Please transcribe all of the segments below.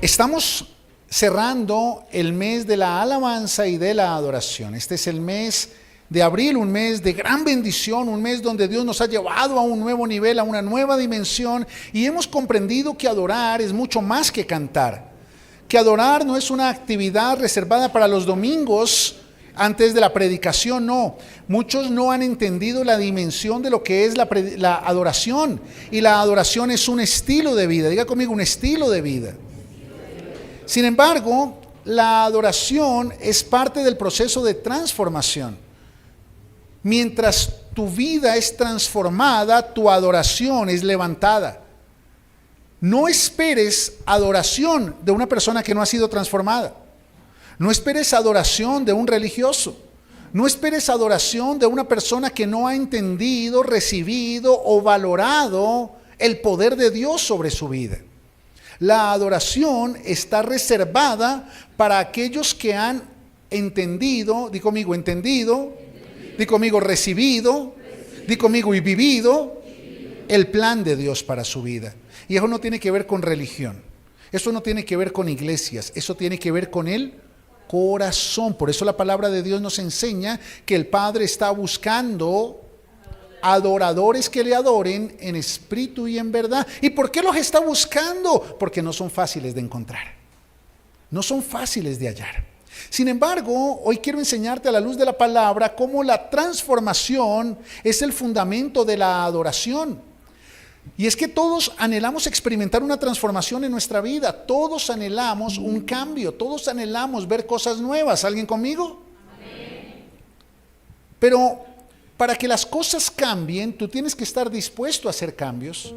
Estamos cerrando el mes de la alabanza y de la adoración. Este es el mes de abril, un mes de gran bendición, un mes donde Dios nos ha llevado a un nuevo nivel, a una nueva dimensión, y hemos comprendido que adorar es mucho más que cantar. Que adorar no es una actividad reservada para los domingos antes de la predicación, no. Muchos no han entendido la dimensión de lo que es la adoración, y la adoración es un estilo de vida. Diga conmigo, un estilo de vida. Sin embargo, la adoración es parte del proceso de transformación. Mientras tu vida es transformada, tu adoración es levantada. No esperes adoración de una persona que no ha sido transformada. No esperes adoración de un religioso. No esperes adoración de una persona que no ha entendido, recibido o valorado el poder de Dios sobre su vida. La adoración está reservada para aquellos que han entendido, di conmigo, entendido, di conmigo, recibido, di conmigo, y vivido el plan de Dios para su vida. Y eso no tiene que ver con religión, eso no tiene que ver con iglesias, eso tiene que ver con el corazón. Por eso la palabra de Dios nos enseña que el Padre está buscando adoradores que le adoren en espíritu y en verdad. ¿Y por qué los está buscando? Porque no son fáciles de encontrar, no son fáciles de hallar. Sin embargo, hoy quiero enseñarte a la luz de la palabra cómo la transformación es el fundamento de la adoración. Y es que todos anhelamos experimentar una transformación en nuestra vida, todos anhelamos un cambio, todos anhelamos ver cosas nuevas. ¿Alguien conmigo? Amén. Pero para que las cosas cambien, tú tienes que estar dispuesto a hacer cambios.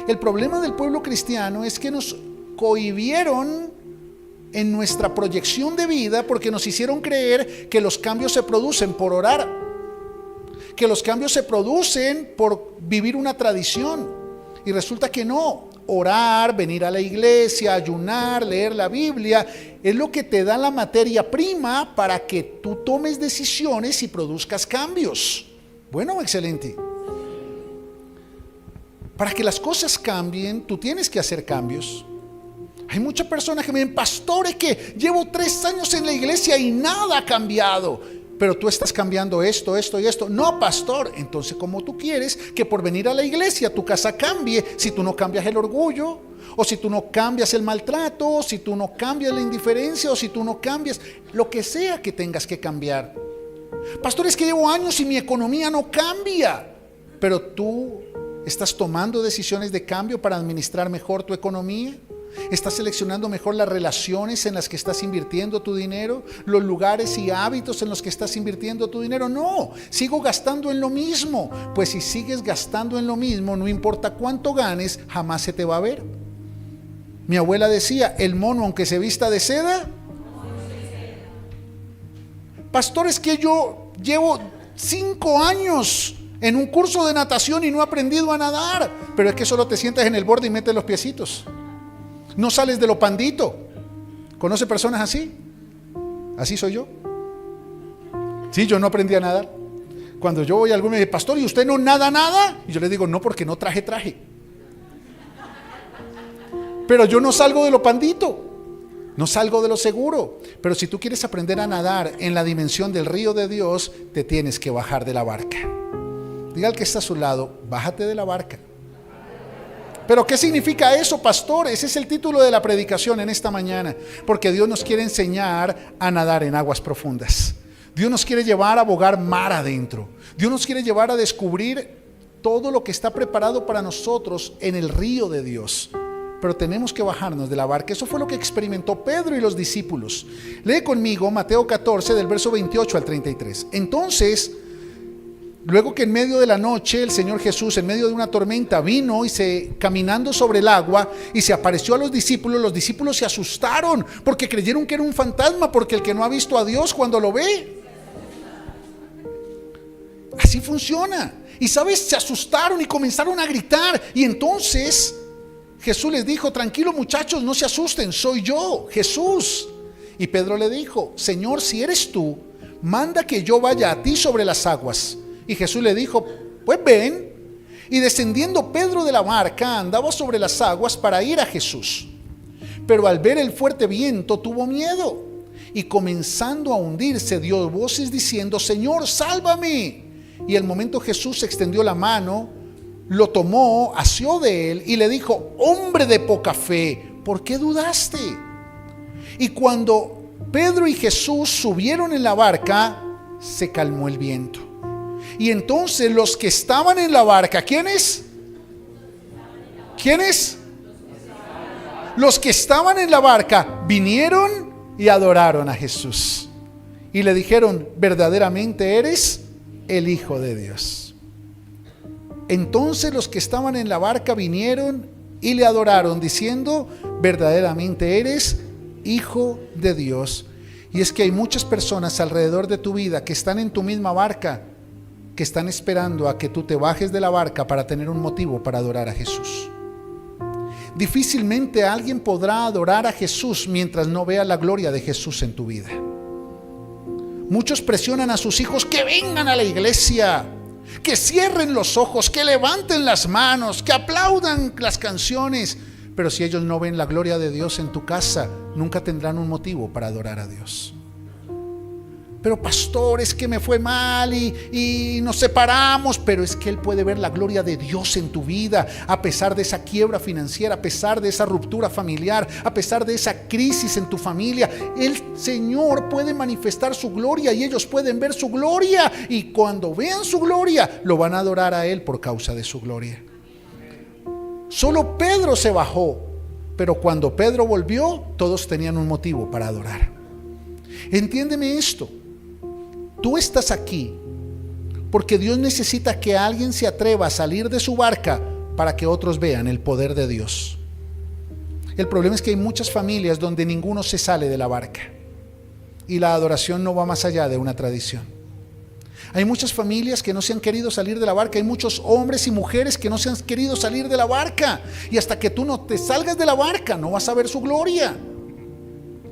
El problema del pueblo cristiano es que nos cohibieron en nuestra proyección de vida porque nos hicieron creer que los cambios se producen por orar, que los cambios se producen por vivir una tradición. Y resulta que no. Orar, venir a la iglesia, ayunar, leer la Biblia, es lo que te da la materia prima para que tú tomes decisiones y produzcas cambios. Bueno, excelente. Para que las cosas cambien, tú tienes que hacer cambios. Hay muchas personas que me dicen: pastor, es que llevo 3 años en la iglesia y nada ha cambiado. Pero tú estás cambiando esto y esto. No, pastor. Entonces, ¿cómo tú quieres que por venir a la iglesia tu casa cambie si tú no cambias el orgullo? O si tú no cambias el maltrato, o si tú no cambias la indiferencia, o si tú no cambias lo que sea que tengas que cambiar. Pastor, es que llevo años y mi economía no cambia. Pero tú estás tomando decisiones de cambio para administrar mejor tu economía. ¿Estás seleccionando mejor las relaciones en las que estás invirtiendo tu dinero? ¿Los lugares y hábitos en los que estás invirtiendo tu dinero? No, sigo gastando en lo mismo. Pues si sigues gastando en lo mismo, no importa cuánto ganes, jamás se te va a ver. Mi abuela decía: el mono aunque se vista de seda. Pastor, es que yo llevo 5 años en un curso de natación y no he aprendido a nadar. Pero es que solo te sientas en el borde y metes los piecitos. No sales de lo pandito. ¿Conoce personas así? Así soy yo. Sí, yo no aprendí a nadar. Cuando yo voy a algún me dice: pastor, ¿y usted no nada nada? Y yo le digo: no, porque no traje. Pero yo no salgo de lo pandito, no salgo de lo seguro. Pero si tú quieres aprender a nadar en la dimensión del río de Dios, te tienes que bajar de la barca. Diga al que está a su lado: bájate de la barca. ¿Pero qué significa eso, pastor? Ese es el título de la predicación en esta mañana. Porque Dios nos quiere enseñar a nadar en aguas profundas. Dios nos quiere llevar a bogar mar adentro. Dios nos quiere llevar a descubrir todo lo que está preparado para nosotros en el río de Dios. Pero tenemos que bajarnos de la barca. Eso fue lo que experimentó Pedro y los discípulos. Lee conmigo Mateo 14 del verso 28 al 33. Entonces, luego que en medio de la noche el Señor Jesús, en medio de una tormenta, vino caminando sobre el agua y se apareció a los discípulos se asustaron porque creyeron que era un fantasma, porque el que no ha visto a Dios cuando lo ve. Así funciona. Y sabes, se asustaron y comenzaron a gritar. Y entonces Jesús les dijo: tranquilo muchachos, no se asusten, soy yo, Jesús. Y Pedro le dijo: Señor, si eres tú, manda que yo vaya a ti sobre las aguas. Y Jesús le dijo: pues ven. Y descendiendo Pedro de la barca, andaba sobre las aguas para ir a Jesús. pero al ver el fuerte viento tuvo miedo y comenzando a hundirse dio voces diciendo: Señor, sálvame. Y al momento Jesús extendió la mano, lo tomó, asió de él y le dijo: hombre de poca fe, ¿por qué dudaste? Y cuando Pedro y Jesús subieron en la barca, se calmó el viento. Y entonces los que estaban en la barca, ¿quiénes? ¿Quiénes? Los que estaban en la barca vinieron y adoraron a Jesús. Y le dijeron: verdaderamente eres el Hijo de Dios. Entonces los que estaban en la barca vinieron y le adoraron, diciendo: verdaderamente eres Hijo de Dios. Y es que hay muchas personas alrededor de tu vida que están en tu misma barca, que están esperando a que tú te bajes de la barca para tener un motivo para adorar a Jesús. Difícilmente alguien podrá adorar a Jesús mientras no vea la gloria de Jesús en tu vida. Muchos presionan a sus hijos que vengan a la iglesia, que cierren los ojos, que levanten las manos, que aplaudan las canciones. Pero si ellos no ven la gloria de Dios en tu casa, nunca tendrán un motivo para adorar a Dios. Pero pastor, es que me fue mal y nos separamos. Pero es que Él puede ver la gloria de Dios en tu vida, a pesar de esa quiebra financiera, a pesar de esa ruptura familiar, a pesar de esa crisis en tu familia. El Señor puede manifestar su gloria y ellos pueden ver su gloria. Y cuando vean su gloria, lo van a adorar a Él por causa de su gloria. Solo Pedro se bajó, pero cuando Pedro volvió, todos tenían un motivo para adorar. Entiéndeme esto. Tú estás aquí porque Dios necesita que alguien se atreva a salir de su barca para que otros vean el poder de Dios. El problema es que hay muchas familias donde ninguno se sale de la barca y la adoración no va más allá de una tradición. Hay muchas familias que no se han querido salir de la barca. Hay muchos hombres y mujeres que no se han querido salir de la barca. Y hasta que tú no te salgas de la barca, no vas a ver su gloria.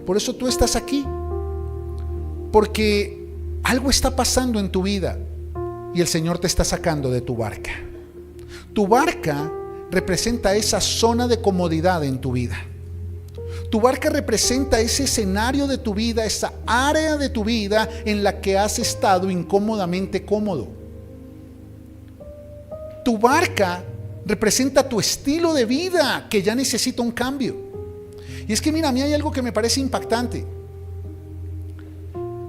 Por eso tú estás aquí. Porque algo está pasando en tu vida y el Señor te está sacando de tu barca. Tu barca representa esa zona de comodidad en tu vida. Tu barca representa ese escenario de tu vida, esa área de tu vida en la que has estado incómodamente cómodo. Tu barca representa tu estilo de vida que ya necesita un cambio. Y es que mira, a mí hay algo que me parece impactante.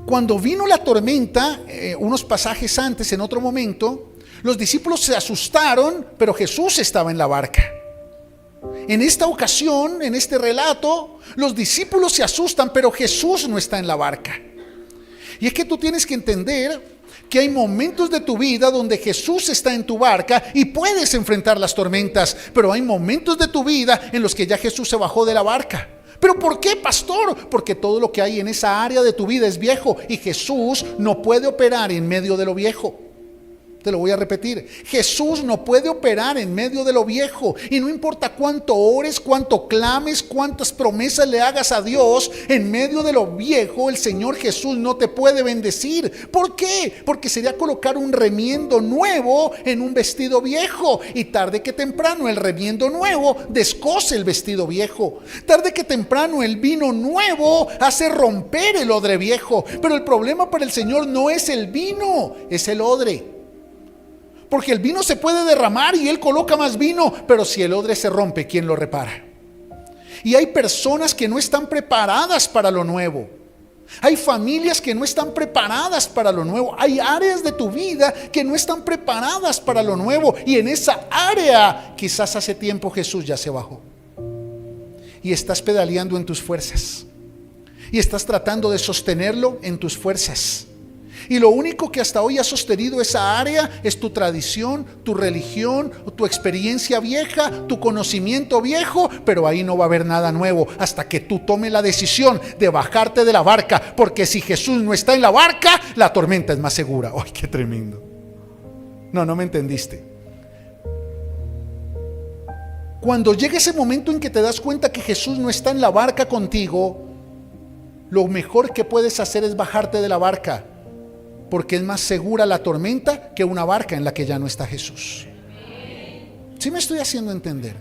Cuando vino la tormenta, unos pasajes antes, en otro momento, los discípulos se asustaron, pero Jesús estaba en la barca. En esta ocasión, en este relato, los discípulos se asustan, pero Jesús no está en la barca. Y es que tú tienes que entender que hay momentos de tu vida donde Jesús está en tu barca y puedes enfrentar las tormentas, pero hay momentos de tu vida en los que ya Jesús se bajó de la barca. ¿Pero por qué, pastor? Porque todo lo que hay en esa área de tu vida es viejo y Jesús no puede operar en medio de lo viejo. Te lo voy a repetir. Jesús no puede operar en medio de lo viejo. Y no importa cuánto ores, cuánto clames, cuántas promesas le hagas a Dios, en medio de lo viejo el Señor Jesús no te puede bendecir. ¿Por qué? Porque sería colocar un remiendo nuevo en un vestido viejo. Y tarde que temprano el remiendo nuevo descose el vestido viejo. Tarde que temprano el vino nuevo hace romper el odre viejo. Pero el problema para el Señor no es el vino, es el odre. Porque el vino se puede derramar y Él coloca más vino, pero si el odre se rompe, ¿quién lo repara? Y hay personas que no están preparadas para lo nuevo. Hay familias que no están preparadas para lo nuevo. Hay áreas de tu vida que no están preparadas para lo nuevo. Y en esa área quizás hace tiempo Jesús ya se bajó. Y estás pedaleando en tus fuerzas. Y estás tratando de sostenerlo en tus fuerzas. Y lo único que hasta hoy ha sostenido esa área es tu tradición, tu religión, tu experiencia vieja, tu conocimiento viejo, pero ahí no va a haber nada nuevo hasta que tú tomes la decisión de bajarte de la barca, porque si Jesús no está en la barca, la tormenta es más segura. ¡Ay, qué tremendo! No me entendiste. Cuando llega ese momento en que te das cuenta que Jesús no está en la barca contigo, lo mejor que puedes hacer es bajarte de la barca. Porque es más segura la tormenta que una barca en la que ya no está Jesús. ¿Sí me estoy haciendo entender?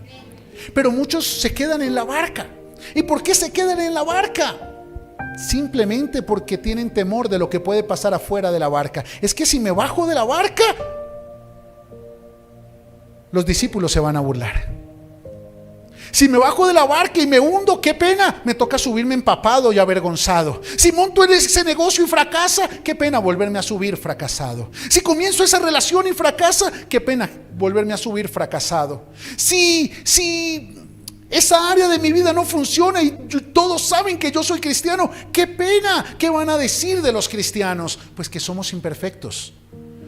Pero muchos se quedan en la barca. ¿Y por qué se quedan en la barca? Simplemente porque tienen temor de lo que puede pasar afuera de la barca. Es que si me bajo de la barca, los discípulos se van a burlar. Si me bajo de la barca y me hundo, qué pena, me toca subirme empapado y avergonzado. Si monto en ese negocio y fracasa, qué pena volverme a subir fracasado. Si comienzo esa relación y fracasa, qué pena volverme a subir fracasado. Si esa área de mi vida no funciona y todos saben que yo soy cristiano, qué pena, ¿qué van a decir de los cristianos? Pues que somos imperfectos,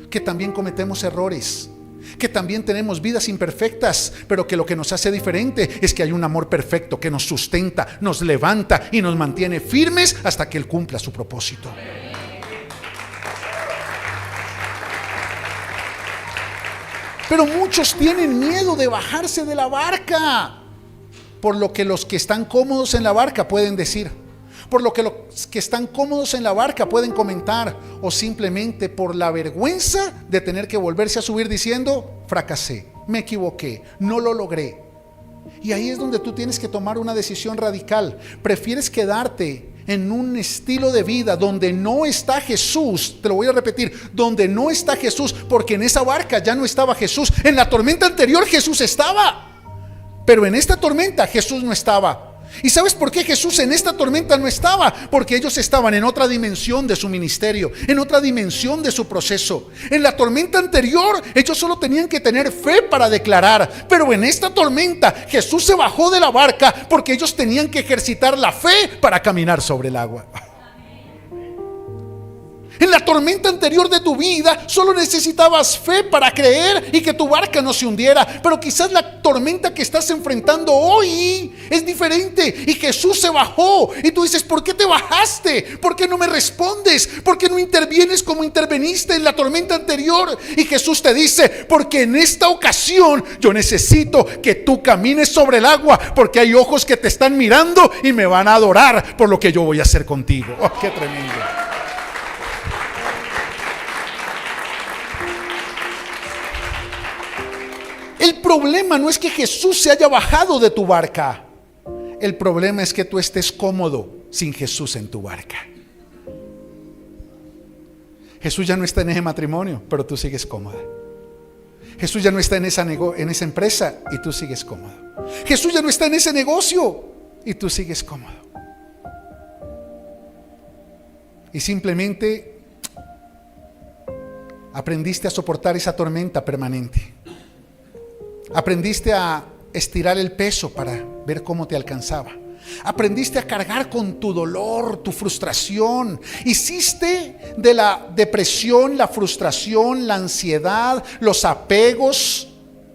que también cometemos errores, que también tenemos vidas imperfectas, pero que lo que nos hace diferente es que hay un amor perfecto que nos sustenta, nos levanta y nos mantiene firmes hasta que Él cumpla su propósito. Pero muchos tienen miedo de bajarse de la barca, por lo que los que están cómodos en la barca pueden decir, por lo que los que están cómodos en la barca pueden comentar, o simplemente por la vergüenza de tener que volverse a subir diciendo: fracasé, me equivoqué, no lo logré. Y ahí es donde tú tienes que tomar una decisión radical. ¿Prefieres quedarte en un estilo de vida donde no está Jesús? Te lo voy a repetir, donde no está Jesús, porque en esa barca ya no estaba Jesús. En la tormenta anterior Jesús estaba, pero en esta tormenta Jesús no estaba. ¿Y sabes por qué Jesús en esta tormenta no estaba? Porque ellos estaban en otra dimensión de su ministerio, en otra dimensión de su proceso. En la tormenta anterior ellos solo tenían que tener fe para declarar, pero en esta tormenta Jesús se bajó de la barca porque ellos tenían que ejercitar la fe para caminar sobre el agua. En la tormenta anterior de tu vida solo necesitabas fe para creer y que tu barca no se hundiera. Pero quizás la tormenta que estás enfrentando hoy es diferente y Jesús se bajó. Y tú dices: ¿por qué te bajaste? ¿Por qué no me respondes? ¿Por qué no intervienes como interveniste en la tormenta anterior? Y Jesús te dice: porque en esta ocasión yo necesito que tú camines sobre el agua, porque hay ojos que te están mirando y me van a adorar por lo que yo voy a hacer contigo. ¡Oh, qué tremendo! El problema no es que Jesús se haya bajado de tu barca. El problema es que tú estés cómodo sin Jesús en tu barca. Jesús ya no está en ese matrimonio, pero tú sigues cómoda. Jesús ya no está en esa empresa y tú sigues cómodo. Jesús ya no está en ese negocio y tú sigues cómodo. Y simplemente aprendiste a soportar esa tormenta permanente. Aprendiste a estirar el peso para ver cómo te alcanzaba. Aprendiste a cargar con tu dolor, tu frustración. Hiciste de la depresión, la frustración, la ansiedad, los apegos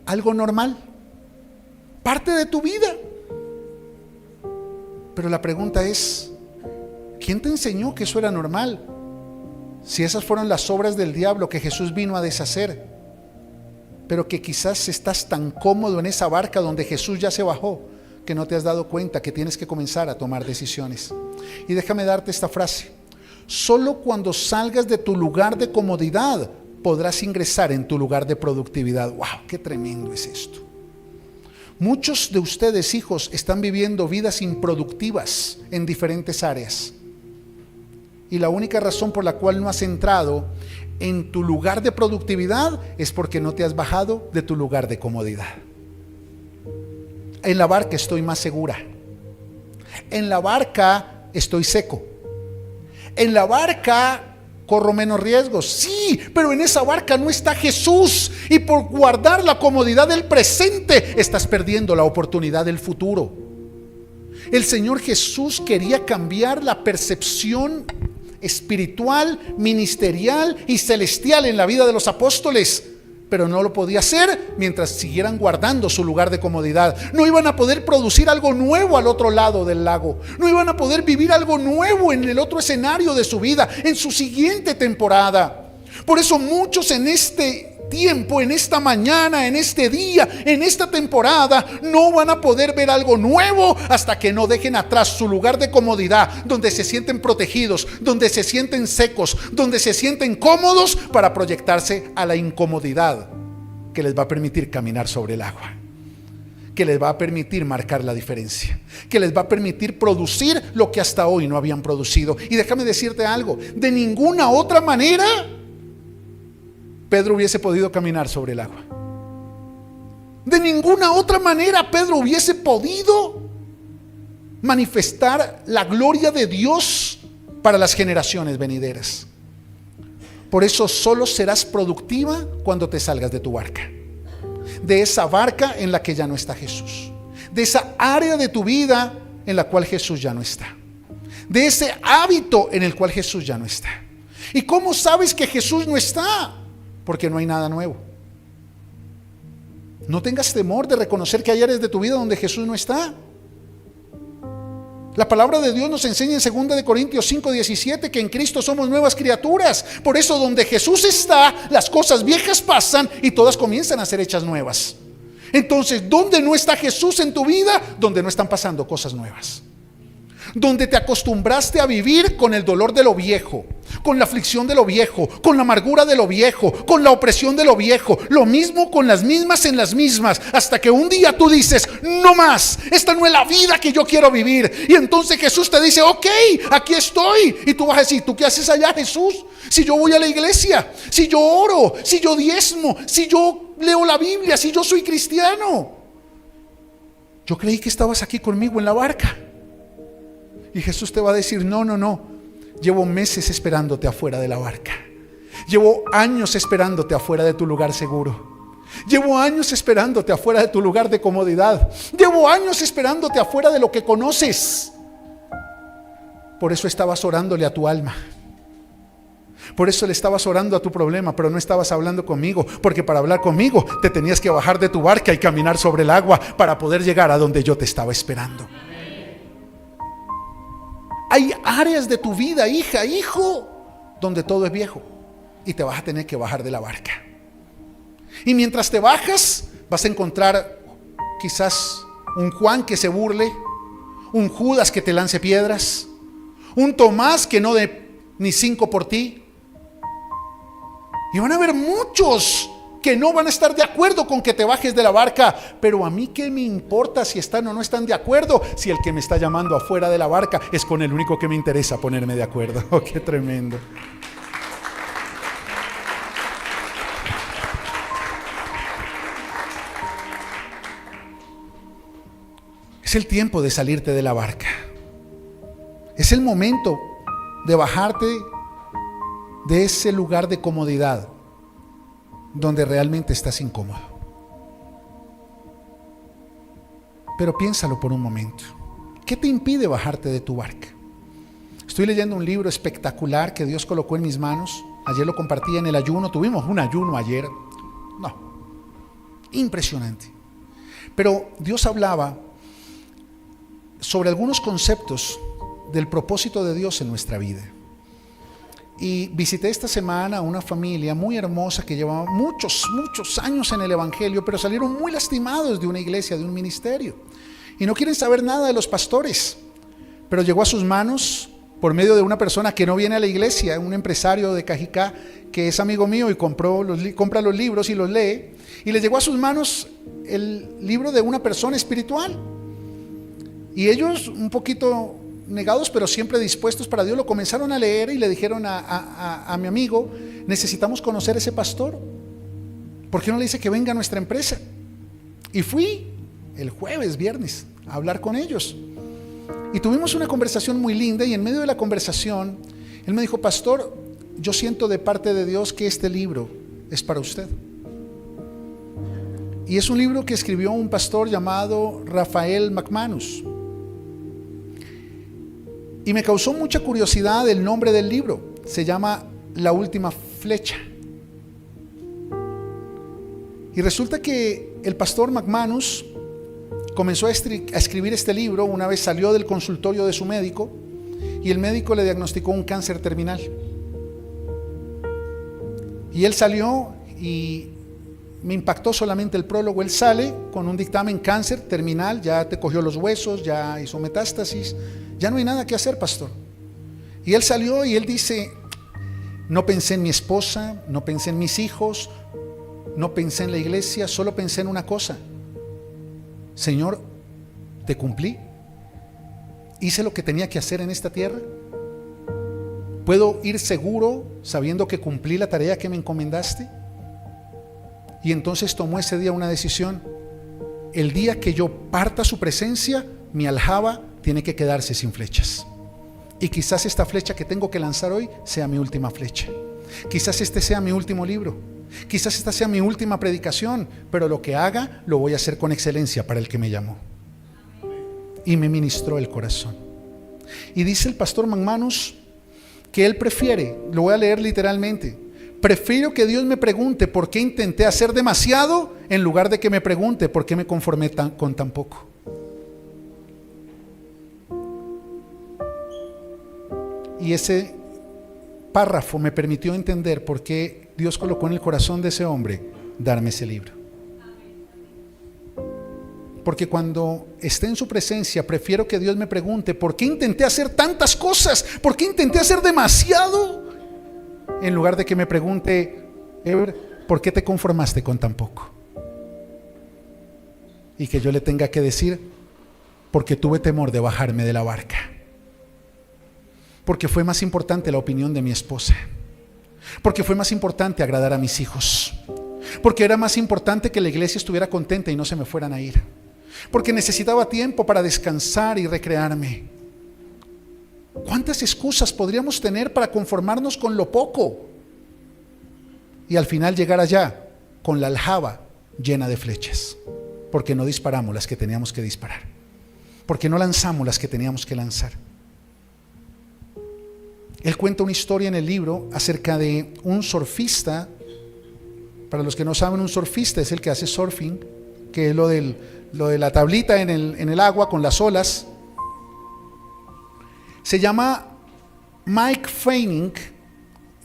algo normal, parte de tu vida. Pero la pregunta es: ¿quién te enseñó que eso era normal? Si esas fueron las obras del diablo que Jesús vino a deshacer. Pero que quizás estás tan cómodo en esa barca donde Jesús ya se bajó, que no te has dado cuenta que tienes que comenzar a tomar decisiones. Y déjame darte esta frase: solo cuando salgas de tu lugar de comodidad podrás ingresar en tu lugar de productividad. ¡Wow! ¡Qué tremendo es esto! Muchos de ustedes, hijos, están viviendo vidas improductivas en diferentes áreas. Y la única razón por la cual no has entrado en tu lugar de productividad es porque no te has bajado de tu lugar de comodidad. En la barca estoy más segura. En la barca estoy seco. En la barca corro menos riesgos. Sí, pero en esa barca no está Jesús. Y por guardar la comodidad del presente, estás perdiendo la oportunidad del futuro. El Señor Jesús quería cambiar la percepción espiritual, ministerial y celestial en la vida de los apóstoles, pero no lo podía hacer mientras siguieran guardando su lugar de comodidad. No iban a poder producir algo nuevo al otro lado del lago. No iban a poder vivir algo nuevo en el otro escenario de su vida, en su siguiente temporada. Por eso muchos en este tiempo, en esta mañana, en este día, en esta temporada, no van a poder ver algo nuevo hasta que no dejen atrás su lugar de comodidad, donde se sienten protegidos, donde se sienten secos, donde se sienten cómodos, para proyectarse a la incomodidad que les va a permitir caminar sobre el agua. que les va a permitir marcar la diferencia, que les va a permitir producir lo que hasta hoy no habían producido. Y déjame decirte algo, de ninguna otra manera Pedro hubiese podido caminar sobre el agua. De ninguna otra manera Pedro hubiese podido manifestar la gloria de Dios para las generaciones venideras. Por eso solo serás productiva cuando te salgas de tu barca, de esa barca en la que ya no está Jesús, de esa área de tu vida en la cual Jesús ya no está, de ese hábito en el cual Jesús ya no está. ¿Y cómo sabes que Jesús no está? Porque no hay nada nuevo. No tengas temor de reconocer que hay áreas de tu vida donde Jesús no está. La palabra de Dios nos enseña en 2 Corintios 5:17 que en Cristo somos nuevas criaturas. Por eso donde Jesús está, las cosas viejas pasan y todas comienzan a ser hechas nuevas. Entonces, ¿dónde no está Jesús en tu vida? Donde no están pasando cosas nuevas. Donde te acostumbraste a vivir con el dolor de lo viejo, con la aflicción de lo viejo, con la amargura de lo viejo, con la opresión de lo viejo, lo mismo con las mismas en las mismas, hasta que un día tú dices, no más, esta no es la vida que yo quiero vivir. Y entonces Jesús te dice, ok, aquí estoy. Y tú vas a decir, ¿tú qué haces allá, Jesús? Si yo voy a la iglesia, si yo oro, si yo diezmo, si yo leo la Biblia, si yo soy cristiano. Yo creí que estabas aquí conmigo en la barca. Y Jesús te va a decir, no, llevo meses esperándote afuera de la barca. Llevo años esperándote afuera de tu lugar seguro. Llevo años esperándote afuera de tu lugar de comodidad. Llevo años esperándote afuera de lo que conoces. Por eso estabas orándole a tu alma. Por eso le estabas orando a tu problema, pero no estabas hablando conmigo, porque para hablar conmigo te tenías que bajar de tu barca y caminar sobre el agua para poder llegar a donde yo te estaba esperando. Hay áreas de tu vida, hija, hijo, donde todo es viejo y te vas a tener que bajar de la barca. Y mientras te bajas, vas a encontrar quizás un Juan que se burle, un Judas que te lance piedras, un Tomás que no dé ni 5 por ti. Y van a haber muchos que no van a estar de acuerdo con que te bajes de la barca. Pero a mí qué me importa si están o no están de acuerdo, si el que me está llamando afuera de la barca es con el único que me interesa ponerme de acuerdo. Oh, qué tremendo. Es el tiempo de salirte de la barca. Es el momento de bajarte de ese lugar de comodidad donde realmente estás incómodo. Pero piénsalo por un momento. ¿Qué te impide bajarte de tu barca? Estoy leyendo un libro espectacular que Dios colocó en mis manos. Ayer lo compartí en el ayuno. Tuvimos un ayuno ayer. No, impresionante. Pero Dios hablaba sobre algunos conceptos del propósito de Dios en nuestra vida. Y visité esta semana a una familia muy hermosa que llevaba muchos años en el evangelio, pero salieron muy lastimados de una iglesia, de un ministerio, y no quieren saber nada de los pastores. Pero llegó a sus manos, por medio de una persona que no viene a la iglesia, un empresario de Cajicá que es amigo mío y compra los libros y los lee, y le llegó a sus manos el libro de una persona espiritual. Y ellos, un poquito negados, pero siempre dispuestos para Dios, lo comenzaron a leer y le dijeron a mi amigo, necesitamos conocer a ese pastor. ¿Por qué no le dice que venga a nuestra empresa? Y fui el viernes, a hablar con ellos. Y tuvimos una conversación muy linda, y en medio de la conversación, él me dijo, pastor, yo siento de parte de Dios que este libro es para usted. Y es un libro que escribió un pastor llamado Rafael McManus. Y me causó mucha curiosidad el nombre del libro. Se llama La Última Flecha. Y resulta que el pastor McManus comenzó a escribir este libro una vez salió del consultorio de su médico, y el médico le diagnosticó un cáncer terminal. Y él salió, y me impactó solamente el prólogo. Él sale con un dictamen: cáncer terminal, ya te cogió los huesos, ya hizo metástasis, ya no hay nada que hacer, pastor. Y él salió y él dice: no pensé en mi esposa, no pensé en mis hijos, no pensé en la iglesia, solo pensé en una cosa: Señor, ¿te cumplí? ¿Hice lo que tenía que hacer en esta tierra? ¿Puedo ir seguro sabiendo que cumplí la tarea que me encomendaste? Y entonces tomó ese día una decisión. El día que yo parta a su presencia, mi aljaba tiene que quedarse sin flechas. Y quizás esta flecha que tengo que lanzar hoy sea mi última flecha. Quizás este sea mi último libro. Quizás esta sea mi última predicación. Pero lo que haga, lo voy a hacer con excelencia para el que me llamó. Y me ministró el corazón. Y dice el pastor McManus que él prefiere, lo voy a leer literalmente: prefiero que Dios me pregunte por qué intenté hacer demasiado, en lugar de que me pregunte por qué me conformé con tan poco. Y ese párrafo me permitió entender por qué Dios colocó en el corazón de ese hombre darme ese libro. Porque cuando esté en su presencia, prefiero que Dios me pregunte por qué intenté hacer tantas cosas, por qué intenté hacer demasiado, en lugar de que me pregunte: Ever, ¿por qué te conformaste con tan poco? Y que yo le tenga que decir: porque tuve temor de bajarme de la barca, porque fue más importante la opinión de mi esposa, porque fue más importante agradar a mis hijos, porque era más importante que la iglesia estuviera contenta y no se me fueran a ir, porque necesitaba tiempo para descansar y recrearme. ¿Cuántas excusas podríamos tener para conformarnos con lo poco y al final llegar allá con la aljaba llena de flechas? Porque no disparamos las que teníamos que disparar, porque no lanzamos las que teníamos que lanzar. Él cuenta una historia en el libro acerca de un surfista. Para los que no saben, un surfista es el que hace surfing, que es lo de la tablita en el agua con las olas. Se llama Mike Fanning,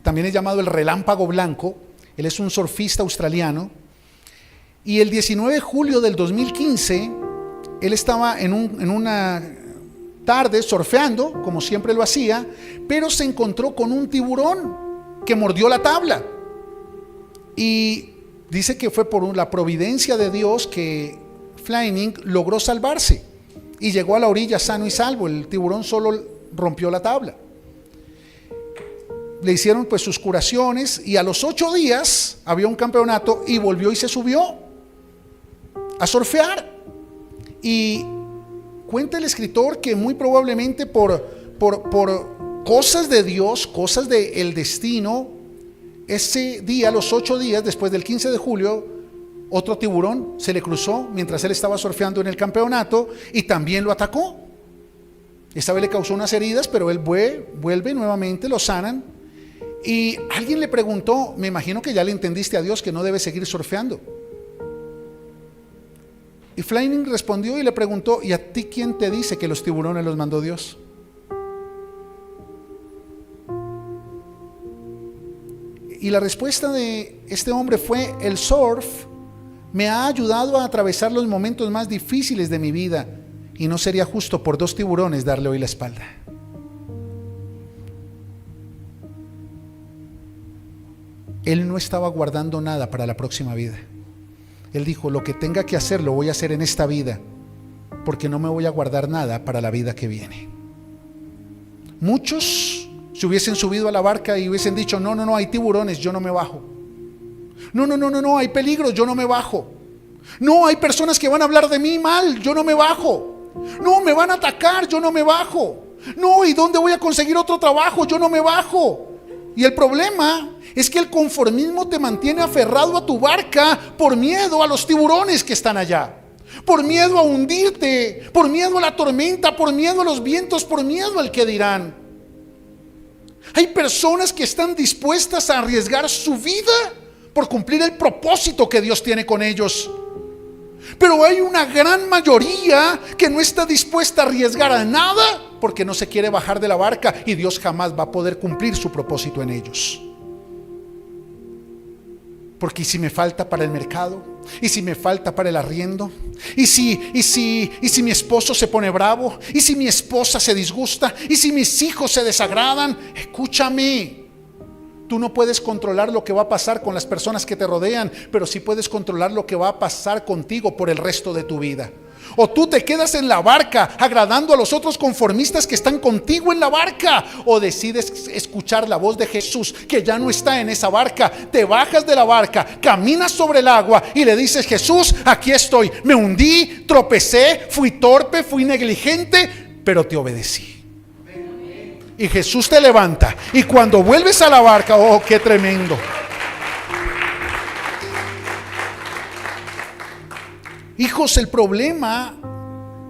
también es llamado el Relámpago Blanco. Él es un surfista australiano. Y el 19 de julio del 2015, él estaba en una tarde surfeando, como siempre lo hacía, pero se encontró con un tiburón que mordió la tabla. Y dice que fue por la providencia de Dios que Fanning logró salvarse y llegó a la orilla sano y salvo. El tiburón solo rompió la tabla. Le hicieron pues sus curaciones y a los 8 días había un campeonato y volvió y se subió a surfear. Y cuenta el escritor que muy probablemente por cosas de Dios, cosas del destino, ese día, los 8 días después del 15 de julio, otro tiburón se le cruzó mientras él estaba surfeando en el campeonato y también lo atacó. Esta vez le causó unas heridas, pero él vuelve nuevamente, lo sanan. Y alguien le preguntó: me imagino que ya le entendiste a Dios que no debe seguir surfeando. Y Fanning respondió y le preguntó: ¿y a ti quién te dice que los tiburones los mandó Dios? Y la respuesta de este hombre fue: el surf me ha ayudado a atravesar los momentos más difíciles de mi vida y no sería justo por 2 tiburones darle hoy la espalda. Él no estaba guardando nada para la próxima vida. Él dijo: lo que tenga que hacer lo voy a hacer en esta vida, porque no me voy a guardar nada para la vida que viene. Muchos se hubiesen subido a la barca y hubiesen dicho: no, hay tiburones, yo no me bajo. No, hay peligro, yo no me bajo. No, hay personas que van a hablar de mí mal, yo no me bajo. No, me van a atacar, yo no me bajo. No, ¿y dónde voy a conseguir otro trabajo? Yo no me bajo. Y el problema es que el conformismo te mantiene aferrado a tu barca por miedo a los tiburones que están allá, por miedo a hundirte, por miedo a la tormenta, por miedo a los vientos, por miedo al que dirán. Hay personas que están dispuestas a arriesgar su vida por cumplir el propósito que Dios tiene con ellos. Pero hay una gran mayoría que no está dispuesta a arriesgar a nada porque no se quiere bajar de la barca, y Dios jamás va a poder cumplir su propósito en ellos. Porque ¿y si me falta para el mercado? ¿Y si me falta para el arriendo? ¿Y si mi esposo se pone bravo? ¿Y si mi esposa se disgusta? ¿Y si mis hijos se desagradan? Escúchame. Tú no puedes controlar lo que va a pasar con las personas que te rodean, pero sí puedes controlar lo que va a pasar contigo por el resto de tu vida. O tú te quedas en la barca agradando a los otros conformistas que están contigo en la barca, o decides escuchar la voz de Jesús que ya no está en esa barca. Te bajas de la barca, caminas sobre el agua y le dices: Jesús, aquí estoy, me hundí, tropecé, fui torpe, fui negligente, pero te obedecí. Y Jesús te levanta, y cuando vuelves a la barca, oh, qué tremendo. Hijos, el problema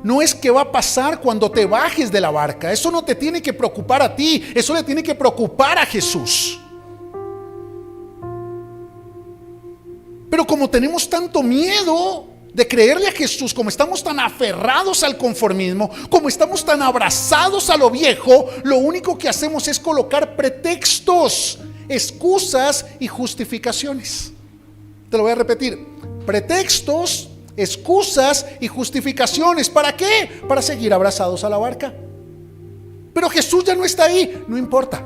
no es qué va a pasar cuando te bajes de la barca. Eso no te tiene que preocupar a ti, eso le tiene que preocupar a Jesús. Pero como tenemos tanto miedo de creerle a Jesús, como estamos tan aferrados al conformismo, como estamos tan abrazados a lo viejo, lo único que hacemos es colocar pretextos, excusas y justificaciones. Te lo voy a repetir: pretextos, excusas y justificaciones. ¿Para qué? Para seguir abrazados a la barca. Pero Jesús ya no está ahí. No importa,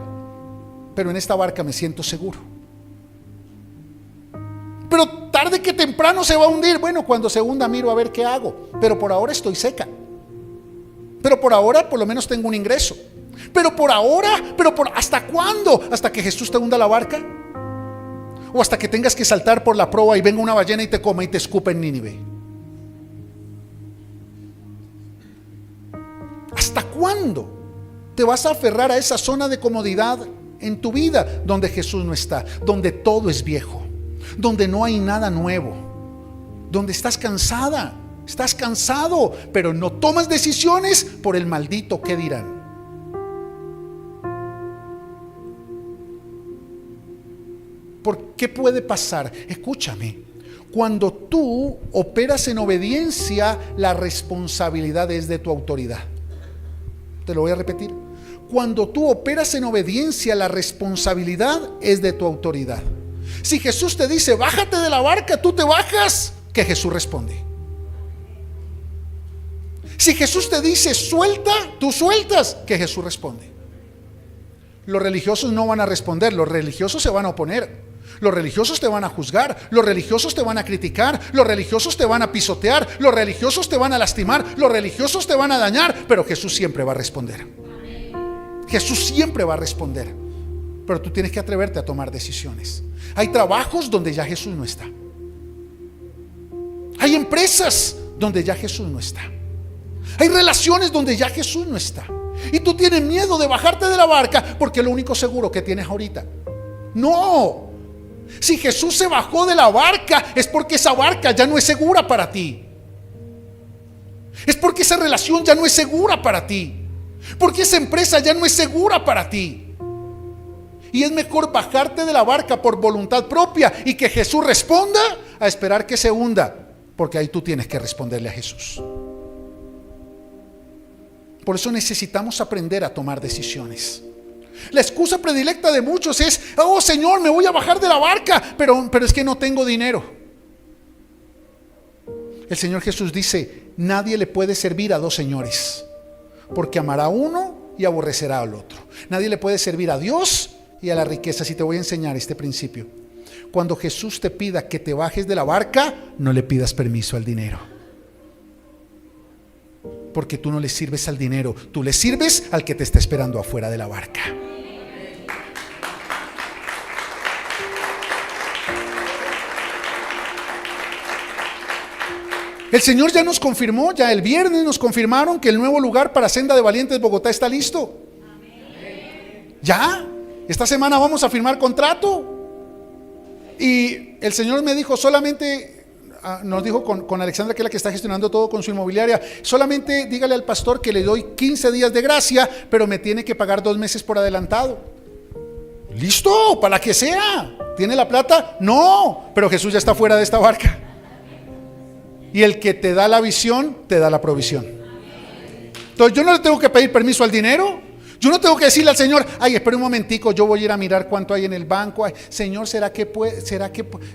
pero en esta barca me siento seguro. Pero tarde que temprano se va a hundir. Bueno, cuando se hunda miro a ver qué hago, pero por ahora estoy seca. Pero por ahora por lo menos tengo un ingreso. Pero por ahora, ¿hasta cuándo? ¿Hasta que Jesús te hunda la barca? ¿O hasta que tengas que saltar por la proa y venga una ballena y te coma y te escupa en Nínive? ¿Hasta cuándo te vas a aferrar a esa zona de comodidad en tu vida donde Jesús no está, donde todo es viejo, donde no hay nada nuevo, donde estás cansada, estás cansado, pero no tomas decisiones por el maldito qué dirán? ¿Por qué puede pasar? Escúchame, cuando tú operas en obediencia, la responsabilidad es de tu autoridad. Te lo voy a repetir: cuando tú operas en obediencia, la responsabilidad es de tu autoridad. Si Jesús te dice: bájate de la barca, tú te bajas, que Jesús responde. Si Jesús te dice: suelta, tú sueltas, que Jesús responde. Los religiosos no van a responder, los religiosos se van a oponer. Los religiosos te van a juzgar, los religiosos te van a criticar, los religiosos te van a pisotear, los religiosos te van a lastimar, los religiosos te van a dañar, pero Jesús siempre va a responder. Jesús siempre va a responder. Pero tú tienes que atreverte a tomar decisiones. Hay trabajos donde ya Jesús no está. Hay empresas donde ya Jesús no está. Hay relaciones donde ya Jesús no está. Y tú tienes miedo de bajarte de la barca porque es lo único seguro que tienes ahorita. No. Si Jesús se bajó de la barca, es porque esa barca ya no es segura para ti. Es porque esa relación ya no es segura para ti. Porque esa empresa ya no es segura para ti. Y es mejor bajarte de la barca por voluntad propia y que Jesús responda, a esperar que se hunda, porque ahí tú tienes que responderle a Jesús. Por eso necesitamos aprender a tomar decisiones. La excusa predilecta de muchos es: oh Señor, me voy a bajar de la barca, pero es que no tengo dinero. El Señor Jesús dice: nadie le puede servir a dos señores, porque amará a uno y aborrecerá al otro. Nadie le puede servir a Dios y a la riqueza. Si te voy a enseñar este principio: cuando Jesús te pida que te bajes de la barca, no le pidas permiso al dinero, porque tú no le sirves al dinero, tú le sirves al que te está esperando afuera de la barca. El Señor ya nos confirmó, ya el viernes nos confirmaron que el nuevo lugar para Senda de Valientes Bogotá está listo. Ya, esta semana vamos a firmar contrato. Y el Señor me dijo: solamente, nos dijo con Alexandra, que es la que está gestionando todo con su inmobiliaria, solamente dígale al pastor que le doy 15 días de gracia, pero me tiene que pagar 2 meses por adelantado. Listo, para que sea. ¿Tiene la plata? No, pero Jesús ya está fuera de esta barca. Y el que te da la visión, te da la provisión. Entonces yo no le tengo que pedir permiso al dinero. Yo no tengo que decirle al Señor: ay, espera un momentico, yo voy a ir a mirar cuánto hay en el banco. Ay, Señor, ¿será que puede?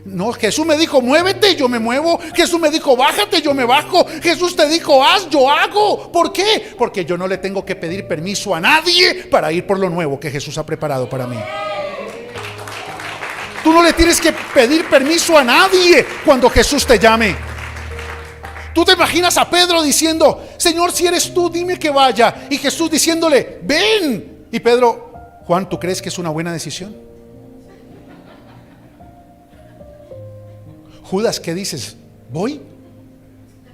No, Jesús me dijo: muévete, yo me muevo. Jesús me dijo: bájate, yo me bajo. Jesús te dijo: haz, yo hago. ¿Por qué? Porque yo no le tengo que pedir permiso a nadie para ir por lo nuevo que Jesús ha preparado para mí. Tú no le tienes que pedir permiso a nadie cuando Jesús te llame. Tú te imaginas a Pedro diciendo: Señor, si eres tú, dime que vaya. Y Jesús diciéndole: ven. Y Pedro: Juan, ¿tú crees que es una buena decisión? Judas, ¿qué dices? ¿Voy?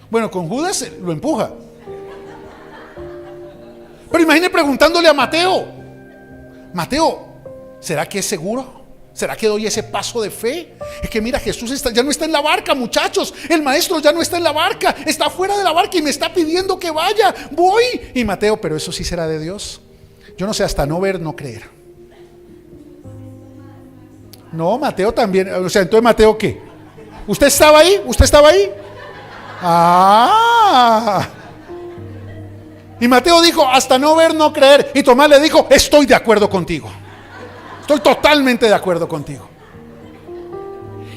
Bueno, con Judas lo empuja. Pero imagine preguntándole a Mateo: Mateo, ¿será que es seguro? ¿Será que doy ese paso de fe? Es que mira, Jesús ya no está en la barca, muchachos. El maestro ya no está en la barca, está fuera de la barca y me está pidiendo que vaya. Voy. Y Mateo: pero eso sí será de Dios. Yo no sé, hasta no ver, no creer. No, Mateo también. O sea, entonces Mateo, ¿qué? ¿Usted estaba ahí? ¿Usted estaba ahí? Ah. Y Mateo dijo: hasta no ver, no creer. Y Tomás le dijo: estoy de acuerdo contigo. Estoy totalmente de acuerdo contigo.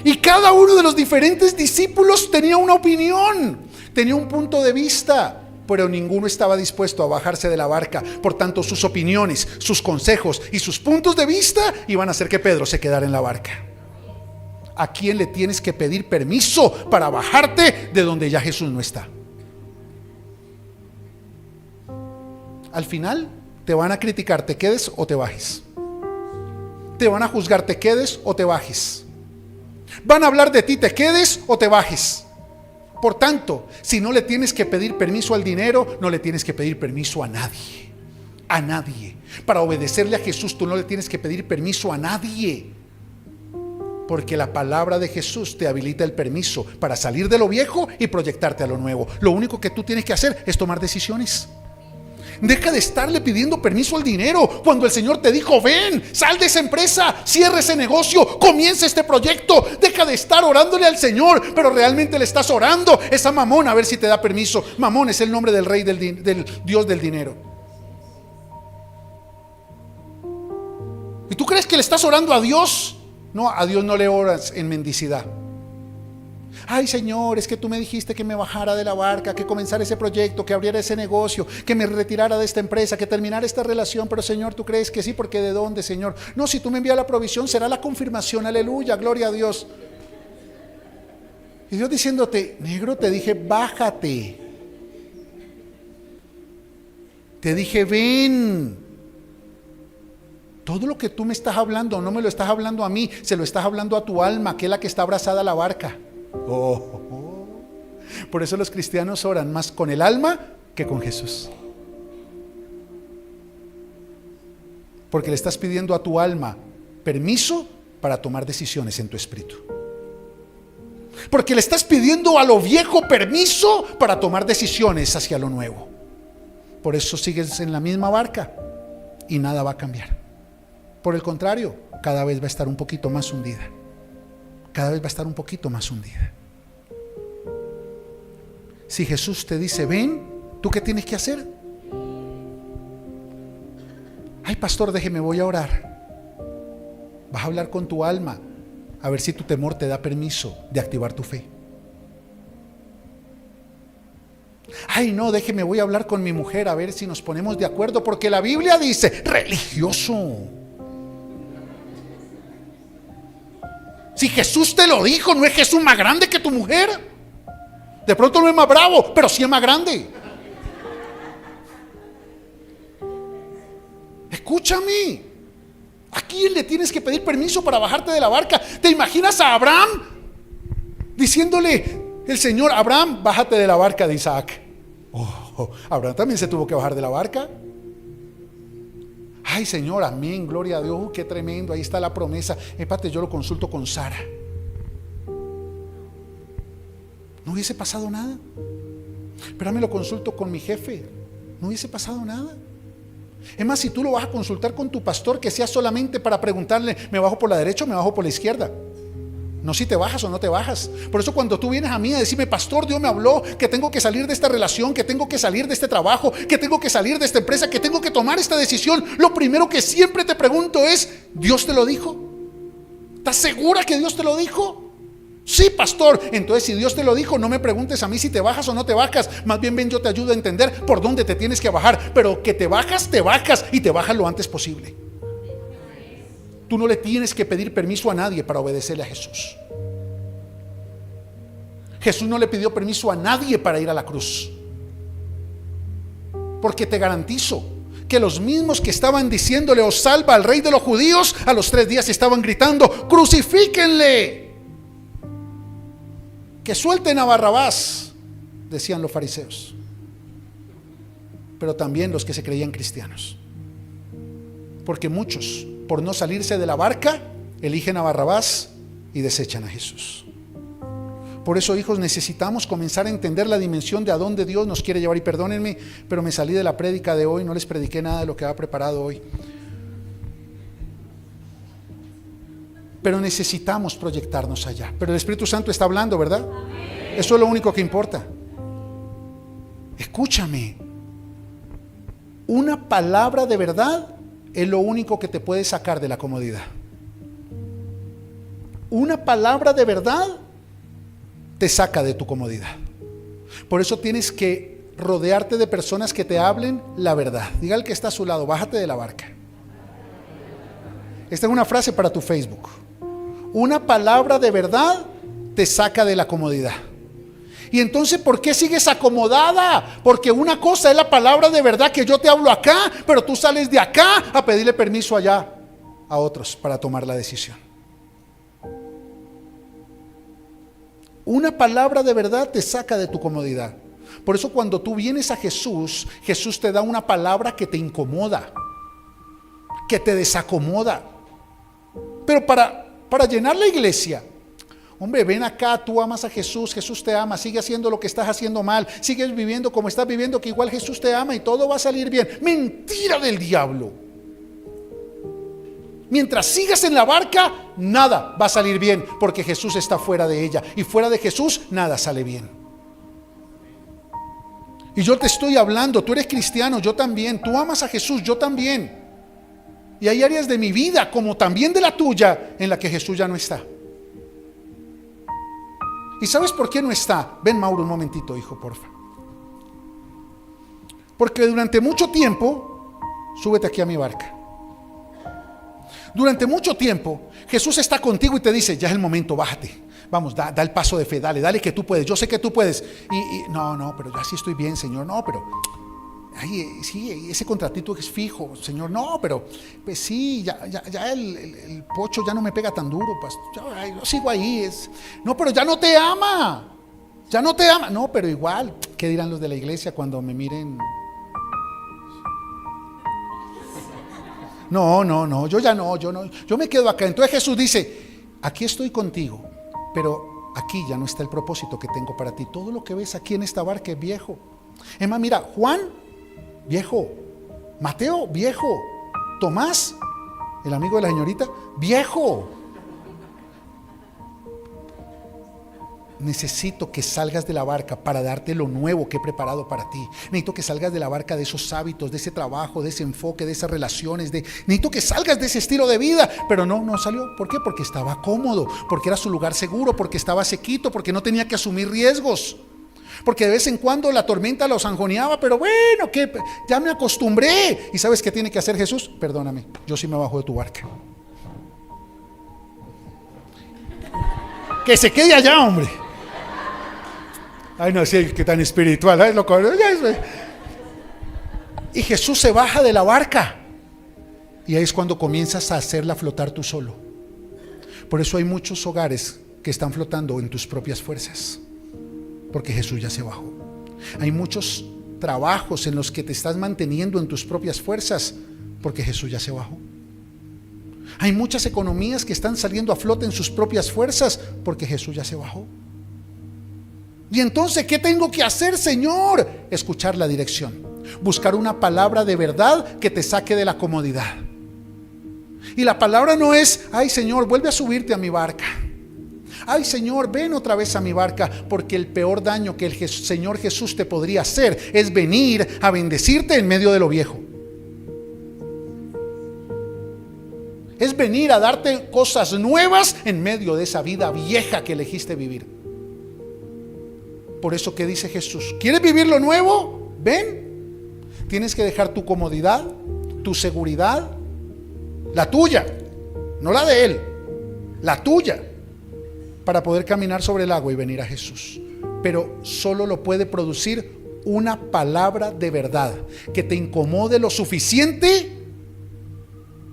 Y cada uno de los diferentes discípulos tenía una opinión, tenía un punto de vista, pero ninguno estaba dispuesto a bajarse de la barca. Por tanto, sus opiniones, sus consejos y sus puntos de vista iban a hacer que Pedro se quedara en la barca. ¿A quién le tienes que pedir permiso para bajarte de donde ya Jesús no está? Al final te van a criticar, te quedes o te bajes. Te van a juzgar, te quedes o te bajes. Van a hablar de ti, te quedes o te bajes. Por tanto, si no le tienes que pedir permiso al dinero, no le tienes que pedir permiso a nadie. A nadie. Para obedecerle a Jesús, tú no le tienes que pedir permiso a nadie. Porque la palabra de Jesús te habilita el permiso para salir de lo viejo y proyectarte a lo nuevo. Lo único que tú tienes que hacer es tomar decisiones. Deja de estarle pidiendo permiso al dinero cuando el Señor te dijo: ven, sal de esa empresa, cierra ese negocio, comienza este proyecto. Deja de estar orándole al Señor, pero realmente le estás orando es a Mamón a ver si te da permiso. Mamón es el nombre del rey del Dios del dinero. ¿Y tú crees que le estás orando a Dios? No, a Dios no le oras en mendicidad. Ay, Señor, es que tú me dijiste que me bajara de la barca, que comenzara ese proyecto, que abriera ese negocio, que me retirara de esta empresa, que terminara esta relación. Pero Señor, ¿tú crees que sí? Porque ¿de dónde, Señor? No, si tú me envías la provisión, será la confirmación. Aleluya, gloria a Dios. Y Dios diciéndote: negro, te dije bájate. Te dije ven. Todo lo que tú me estás hablando, no me lo estás hablando a mí, se lo estás hablando a tu alma, que es la que está abrazada a la barca. Por eso los cristianos oran más con el alma que con Jesús. Porque le estás pidiendo a tu alma permiso para tomar decisiones en tu espíritu. Porque le estás pidiendo a lo viejo permiso para tomar decisiones hacia lo nuevo. Por eso sigues en la misma barca y nada va a cambiar. Por el contrario, cada vez va a estar un poquito más hundida. Cada vez va a estar un poquito más hundida. Si Jesús te dice ven, ¿tú qué tienes que hacer? Ay, pastor, déjeme, voy a orar. Vas a hablar con tu alma a ver si tu temor te da permiso de activar tu fe. Ay, no, déjeme, voy a hablar con mi mujer a ver si nos ponemos de acuerdo, porque la Biblia dice: religioso. Si Jesús te lo dijo, ¿no es Jesús más grande que tu mujer? De pronto no es más bravo, pero sí es más grande. Escúchame. ¿A quién le tienes que pedir permiso para bajarte de la barca? ¿Te imaginas a Abraham diciéndole el Señor: Abraham, bájate de la barca de Isaac? Abraham también se tuvo que bajar de la barca. Ay, Señor, amén, gloria a Dios, qué tremendo, ahí está la promesa. Espérate, yo lo consulto con Sara. No hubiese pasado nada. Espérame, lo consulto con mi jefe. No hubiese pasado nada. Es más, si tú lo vas a consultar con tu pastor, que sea solamente para preguntarle: ¿me bajo por la derecha o me bajo por la izquierda? No si te bajas o no te bajas. Por eso cuando tú vienes a mí a decirme: pastor, Dios me habló que tengo que salir de esta relación, que tengo que salir de este trabajo, que tengo que salir de esta empresa, que tengo que tomar esta decisión, lo primero que siempre te pregunto es: ¿Dios te lo dijo? ¿Estás segura que Dios te lo dijo? Sí, pastor. Entonces, si Dios te lo dijo, no me preguntes a mí si te bajas o no te bajas. Más bien ven, yo te ayudo a entender por dónde te tienes que bajar. Pero que te bajas y te bajas lo antes posible. Tú no le tienes que pedir permiso a nadie para obedecerle a Jesús. Jesús no le pidió permiso a nadie para ir a la cruz. Porque te garantizo que los mismos que estaban diciéndole: "Os salva al rey de los judíos", a los 3 días estaban gritando: "Crucifíquenle, que suelten a Barrabás", decían los fariseos, pero también los que se creían cristianos. Porque muchos, por no salirse de la barca, eligen a Barrabás y desechan a Jesús. Por eso, hijos, necesitamos comenzar a entender la dimensión de a dónde Dios nos quiere llevar. Y perdónenme, pero me salí de la prédica de hoy, no les prediqué nada de lo que había preparado hoy. Pero necesitamos proyectarnos allá. Pero el Espíritu Santo está hablando, ¿verdad? Eso es lo único que importa. Escúchame. Una palabra de verdad es lo único que te puede sacar de la comodidad. Una palabra de verdad te saca de tu comodidad. Por eso tienes que rodearte de personas que te hablen la verdad. Diga al que está a su lado: bájate de la barca. Esta es una frase para tu Facebook. Una palabra de verdad te saca de la comodidad. Y entonces, ¿por qué sigues acomodada? Porque una cosa es la palabra de verdad que yo te hablo acá, pero tú sales de acá a pedirle permiso allá a otros para tomar la decisión. Una palabra de verdad te saca de tu comodidad. Por eso cuando tú vienes a Jesús, Jesús te da una palabra que te incomoda, que te desacomoda. Pero para llenar la iglesia, hombre, ven acá, tú amas a Jesús, Jesús te ama, sigue haciendo lo que estás haciendo mal, sigues viviendo como estás viviendo, que igual Jesús te ama y todo va a salir bien. Mentira del diablo. Mientras sigas en la barca, nada va a salir bien, porque Jesús está fuera de ella, y fuera de Jesús nada sale bien. Y yo te estoy hablando, tú eres cristiano, yo también, tú amas a Jesús, yo también. Y hay áreas de mi vida, como también de la tuya, en la que Jesús ya no está. ¿Y sabes por qué no está? Ven, Mauro, un momentito, hijo, porfa. Porque durante mucho tiempo, súbete aquí a mi barca. Durante mucho tiempo, Jesús está contigo y te dice: ya es el momento, bájate. Vamos, da el paso de fe, dale que tú puedes. Yo sé que tú puedes. No, pero ya sí estoy bien, Señor. No, pero sí, ese contratito es fijo, Señor. No, pero pues sí, ya el pocho ya no me pega tan duro. Pues, yo sigo ahí. No, pero ya no te ama. Ya no te ama. No, pero igual, ¿qué dirán los de la iglesia cuando me miren? No, yo me quedo acá. Entonces Jesús dice: aquí estoy contigo, pero aquí ya no está el propósito que tengo para ti. Todo lo que ves aquí en esta barca es viejo. Es más, mira, Juan, viejo. Mateo, viejo. Tomás, el amigo de la señorita, viejo. Necesito que salgas de la barca para darte lo nuevo que he preparado para ti. Necesito que salgas de la barca de esos hábitos, de ese trabajo, de ese enfoque, de esas relaciones. Necesito que salgas de ese estilo de vida. Pero no salió. ¿Por qué? Porque estaba cómodo, porque era su lugar seguro, porque estaba sequito, porque no tenía que asumir riesgos, porque de vez en cuando la tormenta lo zanjoneaba. Pero bueno, que ya me acostumbré. ¿Y sabes qué tiene que hacer Jesús? Perdóname, yo sí me bajo de tu barca. Que se quede allá, hombre. Ay, no sé qué tan espiritual, ¿eh? Loco. Y Jesús se baja de la barca. Y ahí es cuando comienzas a hacerla flotar tú solo. Por eso hay muchos hogares que están flotando en tus propias fuerzas, porque Jesús ya se bajó. Hay muchos trabajos en los que te estás manteniendo en tus propias fuerzas, porque Jesús ya se bajó. Hay muchas economías que están saliendo a flote en sus propias fuerzas, porque Jesús ya se bajó. Y entonces, ¿qué tengo que hacer, Señor? Escuchar la dirección, buscar una palabra de verdad que te saque de la comodidad. Y la palabra no es: ay, Señor, vuelve a subirte a mi barca. Ay, Señor, ven otra vez a mi barca. Porque el peor daño que el Señor Jesús te podría hacer es venir a bendecirte en medio de lo viejo. Es venir a darte cosas nuevas en medio de esa vida vieja que elegiste vivir. Por eso, ¿qué dice Jesús? ¿Quieres vivir lo nuevo? Ven. Tienes que dejar tu comodidad, tu seguridad, la tuya, no la de Él, la tuya, para poder caminar sobre el agua y venir a Jesús. pero solo lo puede producir una palabra de verdad que te incomode lo suficiente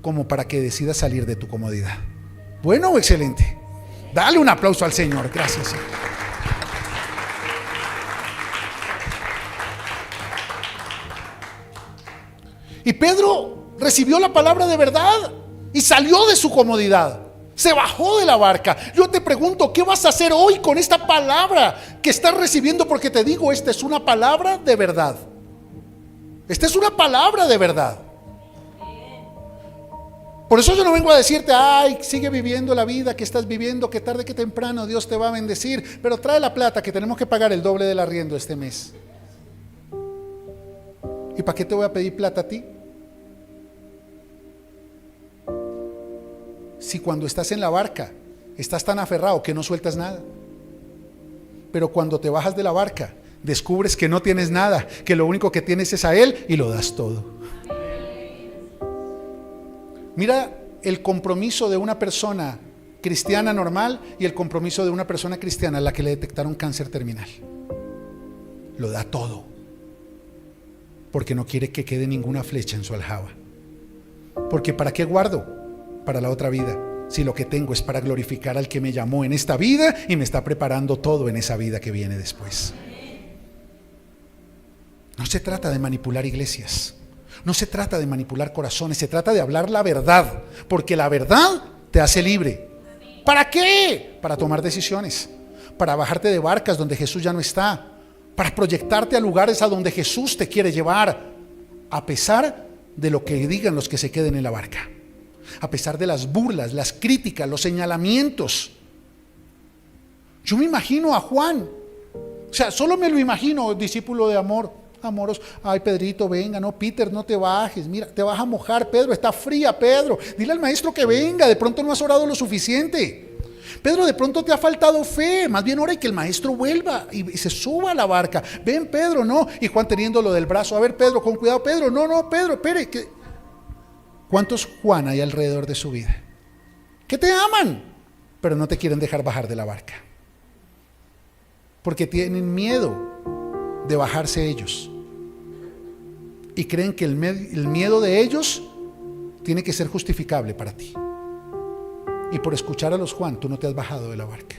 como para que decidas salir de tu comodidad. Bueno o excelente. Dale un aplauso al Señor. Gracias, Señor. Y Pedro recibió la palabra de verdad y salió de su comodidad. Se bajó de la barca. Yo te pregunto, ¿qué vas a hacer hoy con esta palabra que estás recibiendo? Porque te digo, esta es una palabra de verdad. Esta es una palabra de verdad. Por eso yo no vengo a decirte, ay, sigue viviendo la vida que estás viviendo, que tarde que temprano Dios te va a bendecir, pero trae la plata que tenemos que pagar el doble del arriendo este mes. ¿Y para qué te voy a pedir plata a ti? Si cuando estás en la barca estás tan aferrado que no sueltas nada, pero cuando te bajas de la barca descubres que no tienes nada, que lo único que tienes es a Él y lo das todo. Mira el compromiso de una persona cristiana normal y el compromiso de una persona cristiana a la que le detectaron cáncer terminal. Lo da todo, porque no quiere que quede ninguna flecha en su aljaba. Porque ¿para qué guardo? Para la otra vida, si lo que tengo es para glorificar al que me llamó en esta vida y me está preparando todo en esa vida que viene después. No se trata de manipular iglesias, no se trata de manipular corazones, se trata de hablar la verdad, porque la verdad te hace libre. ¿Para qué? Para tomar decisiones, para bajarte de barcas donde Jesús ya no está, para proyectarte a lugares a donde Jesús te quiere llevar, a pesar de lo que digan los que se queden en la barca, a pesar de las burlas, las críticas, los señalamientos. Yo me imagino a Juan, o sea, solo me lo imagino, discípulo de amoroso. Ay, Pedrito, venga, no, Peter, no te bajes, mira, te vas a mojar, Pedro, está fría, Pedro, dile al maestro que venga, de pronto no has orado lo suficiente. Pedro, de pronto te ha faltado fe, más bien ora y que el maestro vuelva y se suba a la barca. Ven, Pedro, no. Y Juan teniéndolo del brazo, a ver, Pedro, con cuidado, Pedro, no, Pedro, espere. ¿Cuántos Juan hay alrededor de su vida? Que te aman, pero no te quieren dejar bajar de la barca, porque tienen miedo de bajarse ellos y creen que el miedo de ellos tiene que ser justificable para ti. Y por escuchar a los Juan, tú no te has bajado de la barca.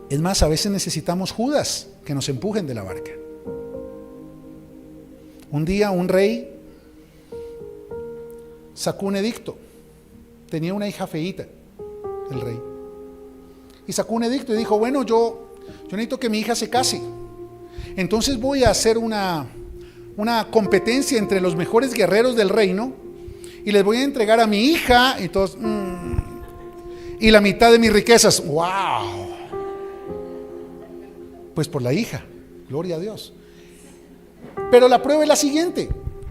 Es más, a veces necesitamos Judas que nos empujen de la barca. Un día un rey sacó un edicto. Tenía una hija feíta, el rey. Y sacó un edicto y dijo, bueno, yo necesito que mi hija se case. Entonces voy a hacer una competencia entre los mejores guerreros del reino y les voy a entregar a mi hija y todos, y la mitad de mis riquezas. ¡Wow! Pues por la hija, gloria a Dios. Pero la prueba es la siguiente: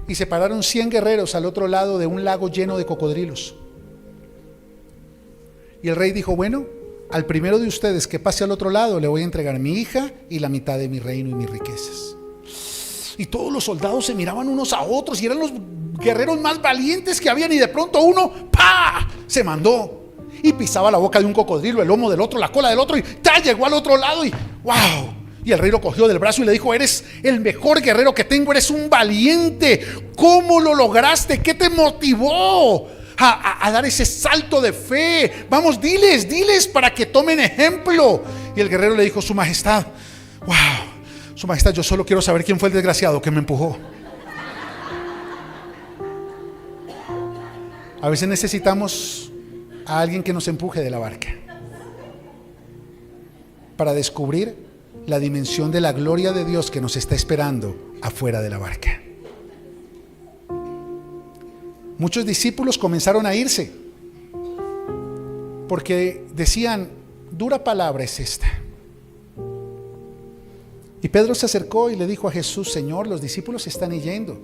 y se pararon 100 guerreros al otro lado de un lago lleno de cocodrilos. Y el rey dijo, bueno, al primero de ustedes que pase al otro lado le voy a entregar mi hija y la mitad de mi reino y mis riquezas. Y todos los soldados se miraban unos a otros y eran los guerreros más valientes que habían, y de pronto uno ¡pah!, se mandó y pisaba la boca de un cocodrilo, el lomo del otro, la cola del otro, y ¡ta!, llegó al otro lado y ¡wow! Y el rey lo cogió del brazo y le dijo, eres el mejor guerrero que tengo, eres un valiente. ¿Cómo lo lograste? ¿Qué te motivó a dar ese salto de fe? Vamos, diles para que tomen ejemplo. Y el guerrero le dijo, su majestad, wow, su majestad, yo solo quiero saber quién fue el desgraciado que me empujó. A veces necesitamos a alguien que nos empuje de la barca para descubrir la dimensión de la gloria de Dios que nos está esperando afuera de la barca. Muchos discípulos comenzaron a irse porque decían, dura palabra es esta. Y Pedro se acercó y le dijo a Jesús, Señor, los discípulos se están yendo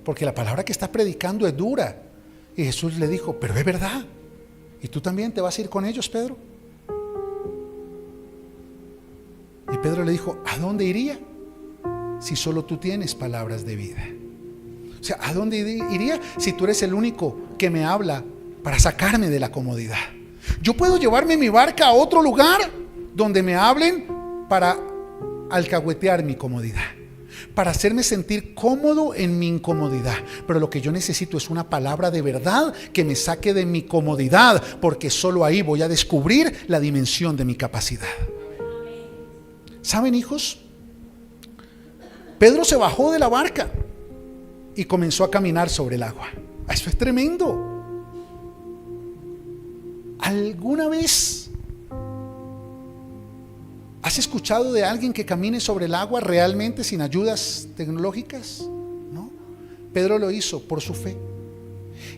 porque la palabra que está predicando es dura. Y Jesús le dijo, pero es verdad. ¿Y tú también te vas a ir con ellos, Pedro? Y Pedro le dijo, ¿a dónde iría si solo tú tienes palabras de vida? O sea, ¿a dónde iría si tú eres el único que me habla para sacarme de la comodidad? Yo puedo llevarme mi barca a otro lugar, donde me hablen para alcahuetear mi comodidad, para hacerme sentir cómodo en mi incomodidad. Pero lo que yo necesito es una palabra de verdad que me saque de mi comodidad, porque solo ahí voy a descubrir la dimensión de mi capacidad. ¿Saben, hijos? Pedro se bajó de la barca y comenzó a caminar sobre el agua. Eso es tremendo. ¿Alguna vez has escuchado de alguien que camine sobre el agua realmente sin ayudas tecnológicas? ¿No? Pedro lo hizo por su fe.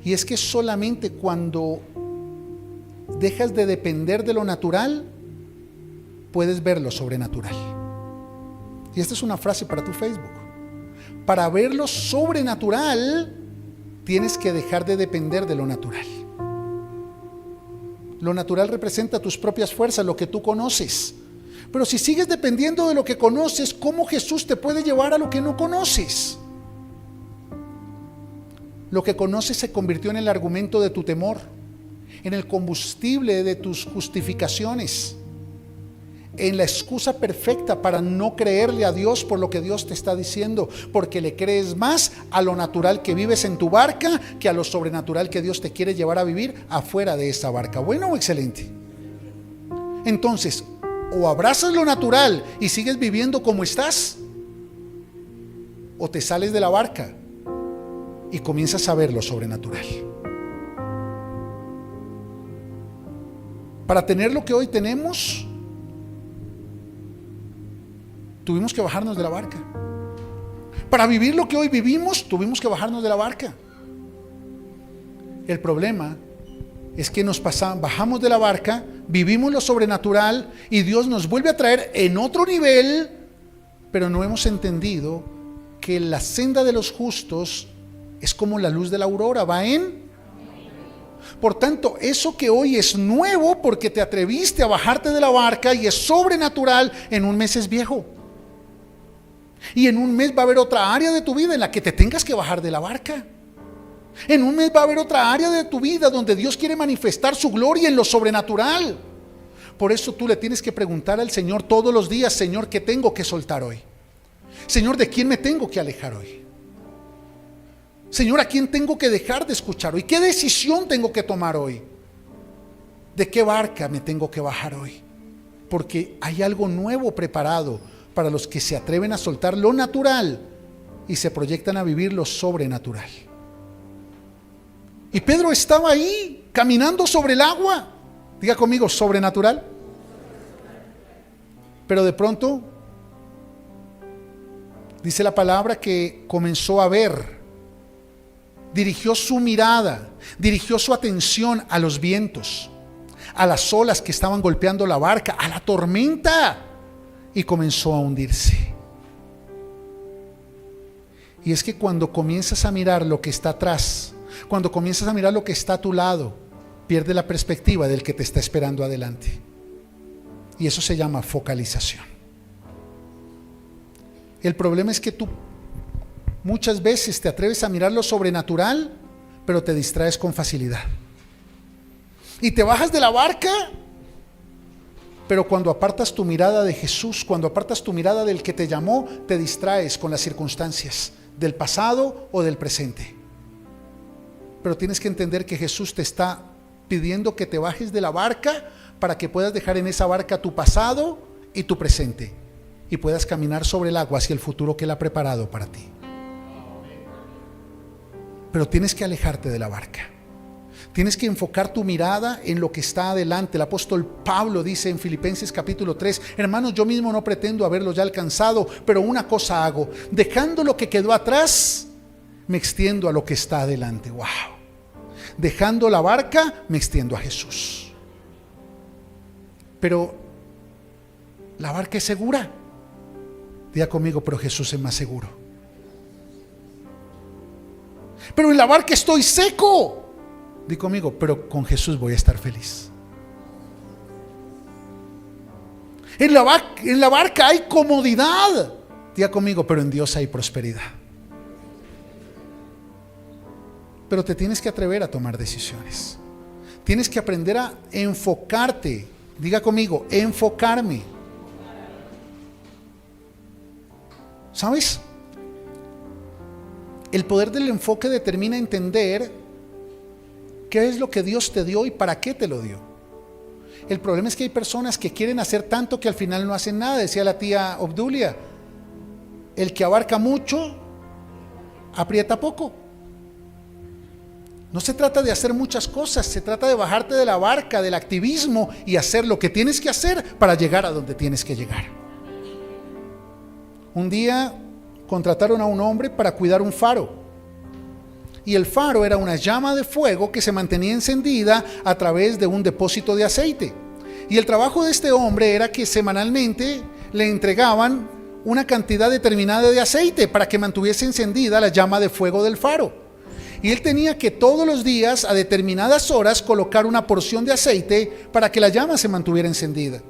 Y es que solamente cuando dejas de depender de lo natural, puedes ver lo sobrenatural. Y esta es una frase para tu Facebook. Para ver lo sobrenatural, tienes que dejar de depender de lo natural. Lo natural representa tus propias fuerzas, lo que tú conoces. Pero si sigues dependiendo de lo que conoces, ¿cómo Jesús te puede llevar a lo que no conoces? Lo que conoces se convirtió en el argumento de tu temor, en el combustible de tus justificaciones, en la excusa perfecta para no creerle a Dios por lo que Dios te está diciendo, porque le crees más a lo natural que vives en tu barca que a lo sobrenatural que Dios te quiere llevar a vivir afuera de esa barca. ¿Bueno o excelente? Entonces, o abrazas lo natural y sigues viviendo como estás, o te sales de la barca y comienzas a ver lo sobrenatural. Para tener lo que hoy tenemos, tuvimos que bajarnos de la barca. Para vivir lo que hoy vivimos, tuvimos que bajarnos de la barca. El problema es que bajamos de la barca, vivimos lo sobrenatural y Dios nos vuelve a traer en otro nivel, pero no hemos entendido que la senda de los justos es como la luz de la aurora, va en... Por tanto, eso que hoy es nuevo porque te atreviste a bajarte de la barca y es sobrenatural, en un mes es viejo. Y en un mes va a haber otra área de tu vida en la que te tengas que bajar de la barca. En un mes va a haber otra área de tu vida donde Dios quiere manifestar su gloria en lo sobrenatural. Por eso tú le tienes que preguntar al Señor todos los días: Señor, ¿qué tengo que soltar hoy? Señor, ¿de quién me tengo que alejar hoy? Señor, ¿a quién tengo que dejar de escuchar hoy? ¿Qué decisión tengo que tomar hoy? ¿De qué barca me tengo que bajar hoy? Porque hay algo nuevo preparado para los que se atreven a soltar lo natural y se proyectan a vivir lo sobrenatural. Y Pedro estaba ahí, caminando sobre el agua. Diga conmigo, sobrenatural. Pero de pronto, dice la palabra que comenzó a ver. Dirigió su mirada, dirigió su atención a los vientos, a las olas que estaban golpeando la barca, a la tormenta, y comenzó a hundirse. Y es que cuando comienzas a mirar lo que está atrás, cuando comienzas a mirar lo que está a tu lado, pierde la perspectiva del que te está esperando adelante. Y eso se llama focalización. El problema es que tú muchas veces te atreves a mirar lo sobrenatural, pero te distraes con facilidad. Y te bajas de la barca, pero cuando apartas tu mirada de Jesús, cuando apartas tu mirada del que te llamó, te distraes con las circunstancias del pasado o del presente. Pero tienes que entender que Jesús te está pidiendo que te bajes de la barca para que puedas dejar en esa barca tu pasado y tu presente y puedas caminar sobre el agua hacia el futuro que Él ha preparado para ti. Pero tienes que alejarte de la barca. Tienes que enfocar tu mirada en lo que está adelante. El apóstol Pablo dice en Filipenses capítulo 3: hermanos, yo mismo no pretendo haberlo ya alcanzado, pero una cosa hago, dejando lo que quedó atrás, me extiendo a lo que está adelante. Wow. Dejando la barca, me extiendo a Jesús. Pero la barca es segura. Diga conmigo, pero Jesús es más seguro. Pero en la barca estoy seco. Di conmigo, pero con Jesús voy a estar feliz. En la barca hay comodidad. Diga conmigo, pero en Dios hay prosperidad. Pero te tienes que atrever a tomar decisiones. Tienes que aprender a enfocarte Diga conmigo, enfocarme. ¿Sabes? El poder del enfoque determina entender qué es lo que Dios te dio y para qué te lo dio. El problema es que hay personas que quieren hacer tanto que al final no hacen nada. Decía la tía Obdulia, el que abarca mucho, aprieta poco. No se trata de hacer muchas cosas, se trata de bajarte de la barca, del activismo y hacer lo que tienes que hacer para llegar a donde tienes que llegar. Un día contrataron a un hombre para cuidar un faro. Y el faro era una llama de fuego que se mantenía encendida a través de un depósito de aceite. Y el trabajo de este hombre era que semanalmente le entregaban una cantidad determinada de aceite para que mantuviese encendida la llama de fuego del faro. Y él tenía que todos los días, a determinadas horas, colocar una porción de aceite para que la llama se mantuviera encendida.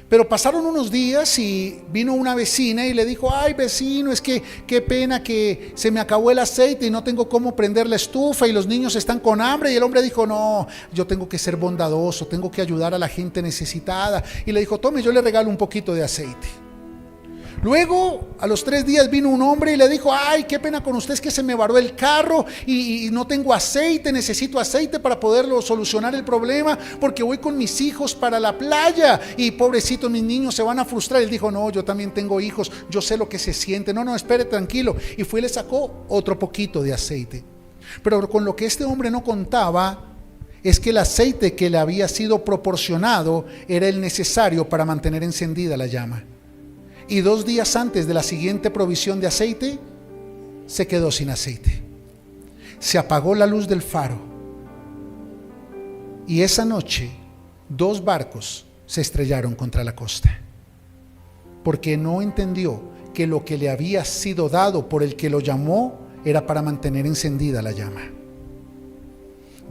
Pero pasaron unos días y vino una vecina y le dijo: ay, vecino, es que qué pena que se me acabó el aceite y no tengo cómo prender la estufa y los niños están con hambre. Y el hombre dijo: no, yo tengo que ser bondadoso, tengo que ayudar a la gente necesitada. Y le dijo: tome, yo le regalo un poquito de aceite. Luego, a los 3 días vino un hombre y le dijo: ay, qué pena con usted, es que se me varó el carro y no tengo aceite, necesito aceite para poderlo solucionar el problema, porque voy con mis hijos para la playa y pobrecitos mis niños se van a frustrar. Él dijo: no, yo también tengo hijos, yo sé lo que se siente. No, espere, tranquilo. Y fue y le sacó otro poquito de aceite. Pero con lo que este hombre no contaba es que el aceite que le había sido proporcionado era el necesario para mantener encendida la llama. Y 2 días antes de la siguiente provisión de aceite, se quedó sin aceite. Se apagó la luz del faro. Y esa noche, 2 barcos se estrellaron contra la costa. Porque no entendió que lo que le había sido dado por el que lo llamó era para mantener encendida la llama.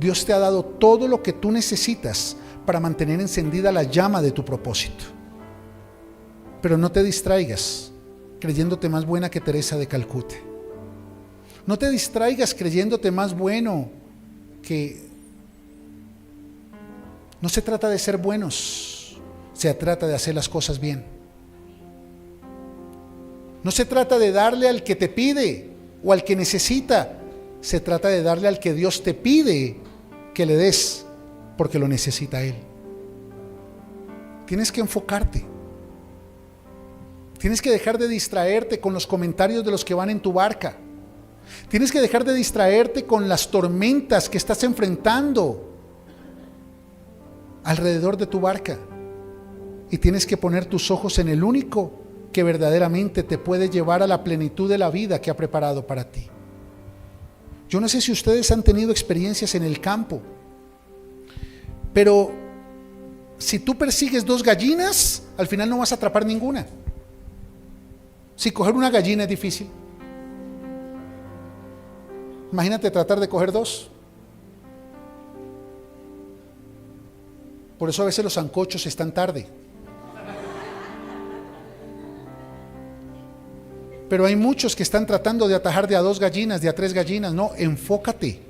Dios te ha dado todo lo que tú necesitas para mantener encendida la llama de tu propósito. Pero no te distraigas creyéndote más buena que Teresa de Calcuta. No te distraigas creyéndote más bueno que... No se trata de ser buenos, se trata de hacer las cosas bien. No se trata de darle al que te pide o al que necesita, se trata de darle al que Dios te pide que le des, porque lo necesita Él. Tienes que enfocarte. Tienes que dejar de distraerte con los comentarios de los que van en tu barca. Tienes que dejar de distraerte con las tormentas que estás enfrentando alrededor de tu barca. Y tienes que poner tus ojos en el único que verdaderamente te puede llevar a la plenitud de la vida que ha preparado para ti. Yo no sé si ustedes han tenido experiencias en el campo, pero si tú persigues 2 gallinas, al final no vas a atrapar ninguna. Si coger una gallina es difícil, imagínate tratar de coger 2. Por eso a veces los sancochos están tarde. Pero hay muchos que están tratando de atajar de a 2 gallinas, de a 3 gallinas. No, enfócate.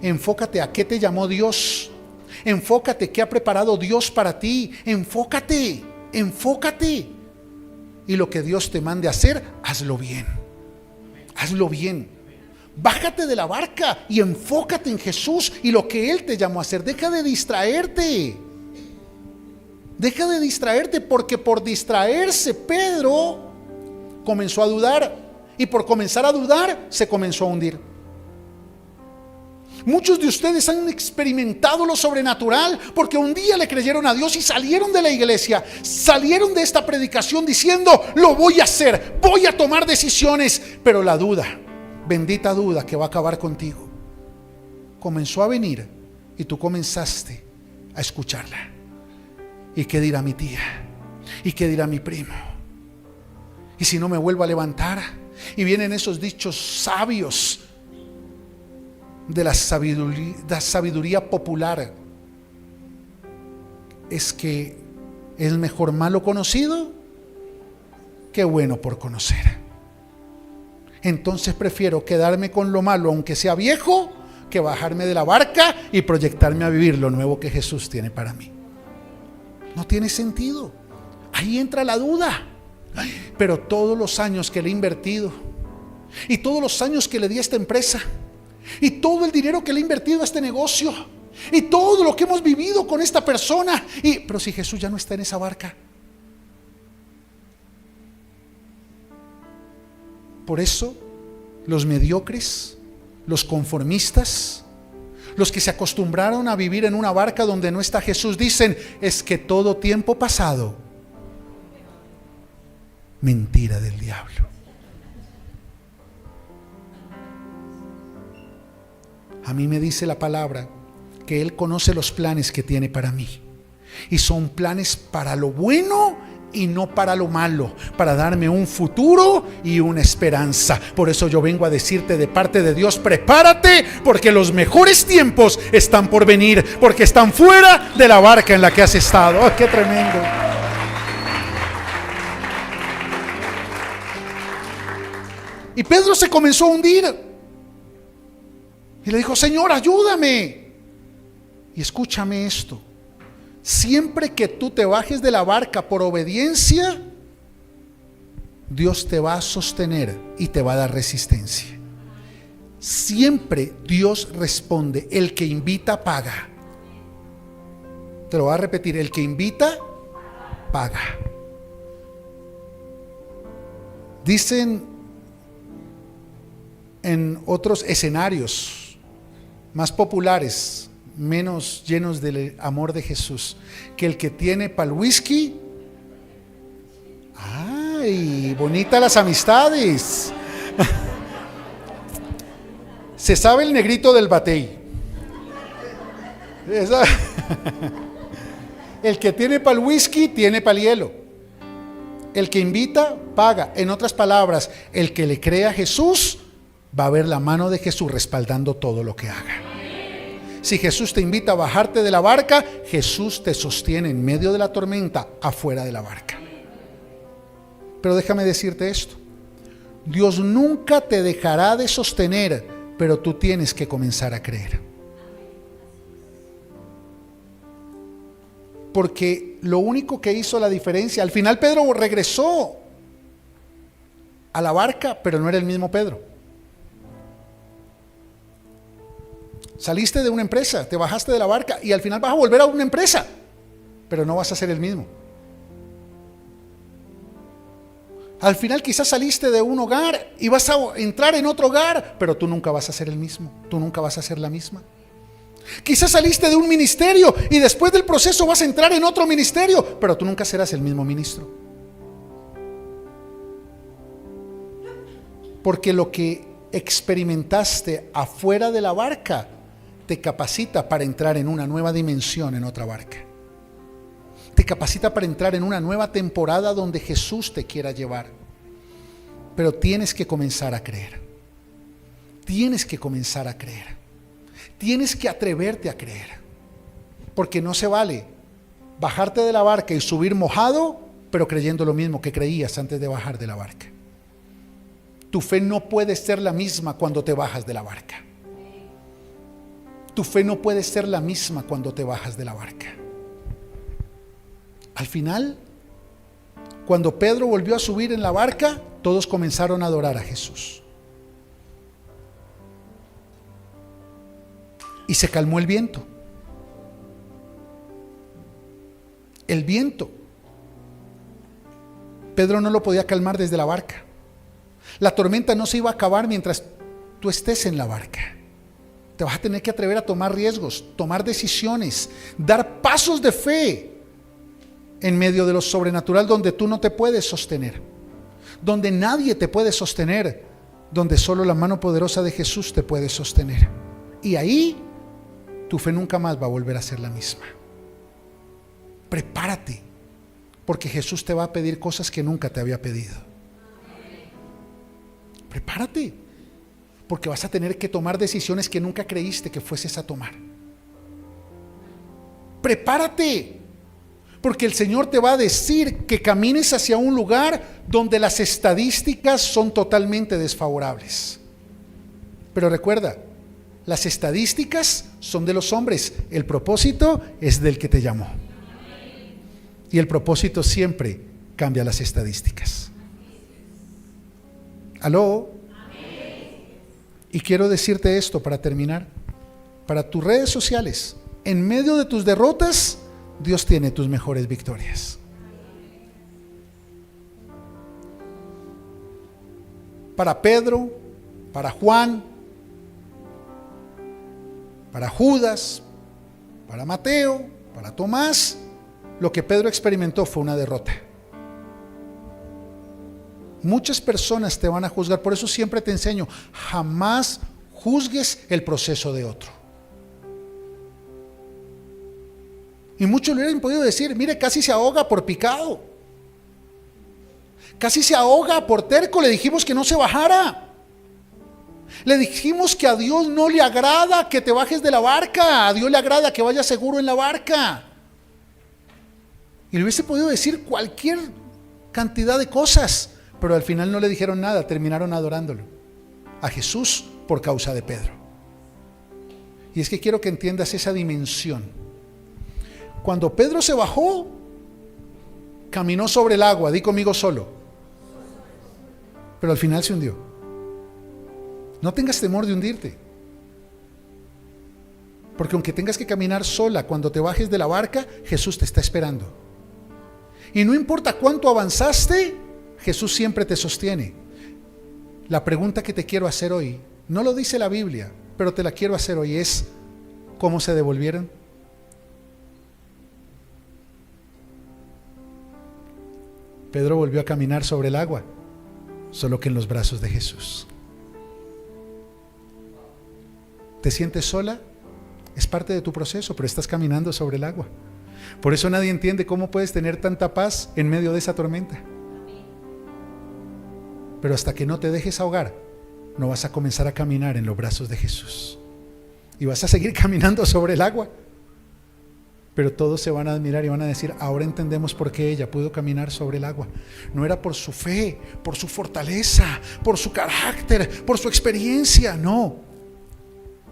Enfócate a qué te llamó Dios. Enfócate qué ha preparado Dios para ti. Enfócate. Y lo que Dios te mande hacer, hazlo bien. Hazlo bien. Bájate de la barca y enfócate en Jesús y lo que Él te llamó a hacer. Deja de distraerte. Deja de distraerte, porque por distraerse Pedro comenzó a dudar. Y por comenzar a dudar se comenzó a hundir. Muchos de ustedes han experimentado lo sobrenatural porque un día le creyeron a Dios y salieron de la iglesia, salieron de esta predicación diciendo: lo voy a hacer, voy a tomar decisiones. Pero la duda, bendita duda que va a acabar contigo, comenzó a venir y tú comenzaste a escucharla. ¿Y qué dirá mi tía? ¿Y qué dirá mi primo? ¿Y si no me vuelvo a levantar? Y vienen esos dichos sabios de la sabiduría popular. Es que es mejor malo conocido que bueno por conocer. Entonces prefiero quedarme con lo malo, aunque sea viejo, que bajarme de la barca y proyectarme a vivir lo nuevo que Jesús tiene para mí. No tiene sentido. Ahí entra la duda. Pero todos los años que le he invertido, y todos los años que le di a esta empresa, y todo el dinero que le he invertido a este negocio, y todo lo que hemos vivido con esta persona, pero si Jesús ya no está en esa barca. Por eso los mediocres, los conformistas, los que se acostumbraron a vivir en una barca donde no está Jesús, dicen: es que todo tiempo pasado. Mentira del diablo. A mí me dice la palabra que Él conoce los planes que tiene para mí, y son planes para lo bueno y no para lo malo, para darme un futuro y una esperanza. Por eso yo vengo a decirte de parte de Dios: prepárate, porque los mejores tiempos están por venir, porque están fuera de la barca en la que has estado. ¡Oh, qué tremendo! Y Pedro se comenzó a hundir y le dijo: Señor, ayúdame. Y escúchame esto: siempre que tú te bajes de la barca por obediencia, Dios te va a sostener y te va a dar resistencia. Siempre Dios responde. El que invita, paga. Te lo voy a repetir: el que invita, paga. Dicen en otros escenarios más populares, menos llenos del amor de Jesús, que el que tiene pa'l whisky, ¡ay! Bonitas las amistades. Se sabe el negrito del batey. El que tiene pa'l whisky, tiene pa'l hielo. El que invita, paga. En otras palabras, el que le cree a Jesús, va a ver la mano de Jesús respaldando todo lo que haga. Si Jesús te invita a bajarte de la barca, Jesús te sostiene en medio de la tormenta, afuera de la barca. Pero déjame decirte esto: Dios nunca te dejará de sostener, pero tú tienes que comenzar a creer. Porque lo único que hizo la diferencia, al final Pedro regresó a la barca, pero no era el mismo Pedro. Saliste de una empresa, te bajaste de la barca y al final vas a volver a una empresa, pero no vas a ser el mismo. Al final quizás saliste de un hogar y vas a entrar en otro hogar, pero tú nunca vas a ser el mismo, tú nunca vas a ser la misma. Quizás saliste de un ministerio y después del proceso vas a entrar en otro ministerio, pero tú nunca serás el mismo ministro. Porque lo que experimentaste afuera de la barca te capacita para entrar en una nueva dimensión en otra barca. Te capacita para entrar en una nueva temporada donde Jesús te quiera llevar. Pero tienes que comenzar a creer. Tienes que comenzar a creer. Tienes que atreverte a creer. Porque no se vale bajarte de la barca y subir mojado, pero creyendo lo mismo que creías antes de bajar de la barca. Tu fe no puede ser la misma cuando te bajas de la barca. Tu fe no puede ser la misma cuando te bajas de la barca. Al final, cuando Pedro volvió a subir en la barca, todos comenzaron a adorar a Jesús. Y se calmó el viento. El viento. Pedro no lo podía calmar desde la barca. La tormenta no se iba a acabar mientras tú estés en la barca. Te vas a tener que atrever a tomar riesgos, tomar decisiones, dar pasos de fe en medio de lo sobrenatural donde tú no te puedes sostener, donde nadie te puede sostener, donde solo la mano poderosa de Jesús te puede sostener. Y ahí tu fe nunca más va a volver a ser la misma. Prepárate, porque Jesús te va a pedir cosas que nunca te había pedido. Prepárate, porque vas a tener que tomar decisiones que nunca creíste que fueses a tomar. Prepárate, porque el Señor te va a decir que camines hacia un lugar donde las estadísticas son totalmente desfavorables. Pero recuerda, las estadísticas son de los hombres, el propósito es del que te llamó. Y el propósito siempre cambia las estadísticas. ¿Aló? Y quiero decirte esto para terminar. Para tus redes sociales, en medio de tus derrotas, Dios tiene tus mejores victorias. Para Pedro, para Juan, para Judas, para Mateo, para Tomás, lo que Pedro experimentó fue una derrota. Muchas personas te van a juzgar, por eso siempre te enseño, jamás juzgues el proceso de otro. Y muchos le hubieran podido decir, mire, casi se ahoga por picado, casi se ahoga por terco, le dijimos que no se bajara, le dijimos que a Dios no le agrada que te bajes de la barca, a Dios le agrada que vayas seguro en la barca. Y le hubiese podido decir cualquier cantidad de cosas, pero al final no le dijeron nada, terminaron adorándolo a Jesús por causa de Pedro. Y es que quiero que entiendas esa dimensión. Cuando Pedro se bajó, caminó sobre el agua, di conmigo solo, pero al final se hundió. No tengas temor de hundirte, porque aunque tengas que caminar sola, cuando te bajes de la barca, Jesús te está esperando. Y no importa cuánto avanzaste, Jesús siempre te sostiene. La pregunta que te quiero hacer hoy, no lo dice la Biblia, pero te la quiero hacer hoy, es ¿cómo se devolvieron? Pedro volvió a caminar sobre el agua, solo que en los brazos de Jesús. ¿Te sientes sola? Es parte de tu proceso, pero estás caminando sobre el agua. Por eso nadie entiende cómo puedes tener tanta paz en medio de esa tormenta. Pero hasta que no te dejes ahogar, no vas a comenzar a caminar en los brazos de Jesús. Y vas a seguir caminando sobre el agua. Pero todos se van a admirar y van a decir, ahora entendemos por qué ella pudo caminar sobre el agua. No era por su fe, por su fortaleza, por su carácter, por su experiencia, no.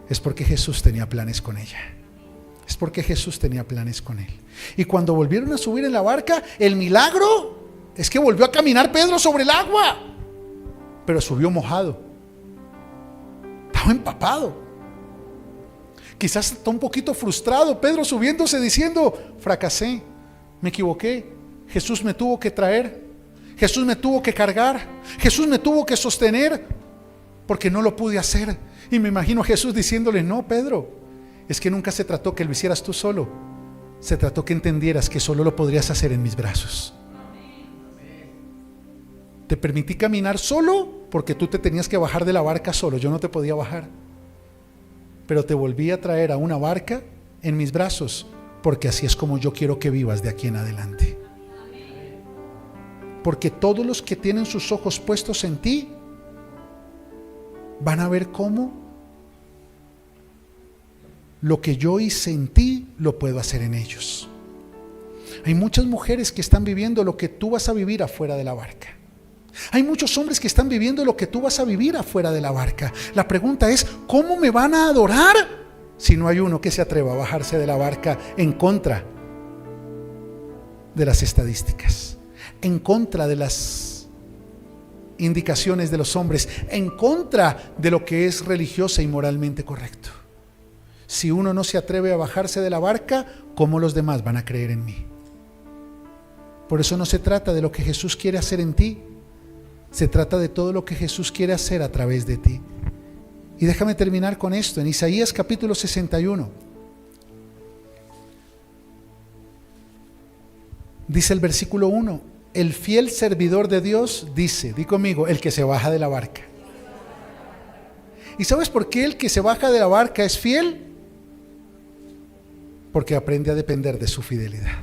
Es porque Jesús tenía planes con ella. Es porque Jesús tenía planes con él. Y cuando volvieron a subir en la barca, el milagro es que volvió a caminar Pedro sobre el agua, pero subió mojado. Estaba empapado. Quizás está un poquito frustrado Pedro subiéndose diciendo, fracasé, me equivoqué, Jesús me tuvo que traer, Jesús me tuvo que cargar, Jesús me tuvo que sostener, porque no lo pude hacer. Y me imagino a Jesús diciéndole, no, Pedro, es que nunca se trató que lo hicieras tú solo, se trató que entendieras que solo lo podrías hacer en mis brazos. Te permití caminar solo porque tú te tenías que bajar de la barca solo, yo no te podía bajar. Pero te volví a traer a una barca en mis brazos, porque así es como yo quiero que vivas de aquí en adelante. Porque todos los que tienen sus ojos puestos en ti van a ver cómo lo que yo hice en ti lo puedo hacer en ellos. Hay muchas mujeres que están viviendo lo que tú vas a vivir afuera de la barca. Hay muchos hombres que están viviendo lo que tú vas a vivir afuera de la barca. La pregunta es, ¿cómo me van a adorar si no hay uno que se atreva a bajarse de la barca en contra de las estadísticas, en contra de las indicaciones de los hombres, en contra de lo que es religiosa y moralmente correcto? Si uno no se atreve a bajarse de la barca, ¿cómo los demás van a creer en mí? Por eso no se trata de lo que Jesús quiere hacer en ti, se trata de todo lo que Jesús quiere hacer a través de ti. Y déjame terminar con esto. En Isaías capítulo 61 dice el versículo 1, el fiel servidor de Dios dice, di conmigo, el que se baja de la barca. ¿Y sabes por qué el que se baja de la barca es fiel? Porque aprende a depender de su fidelidad.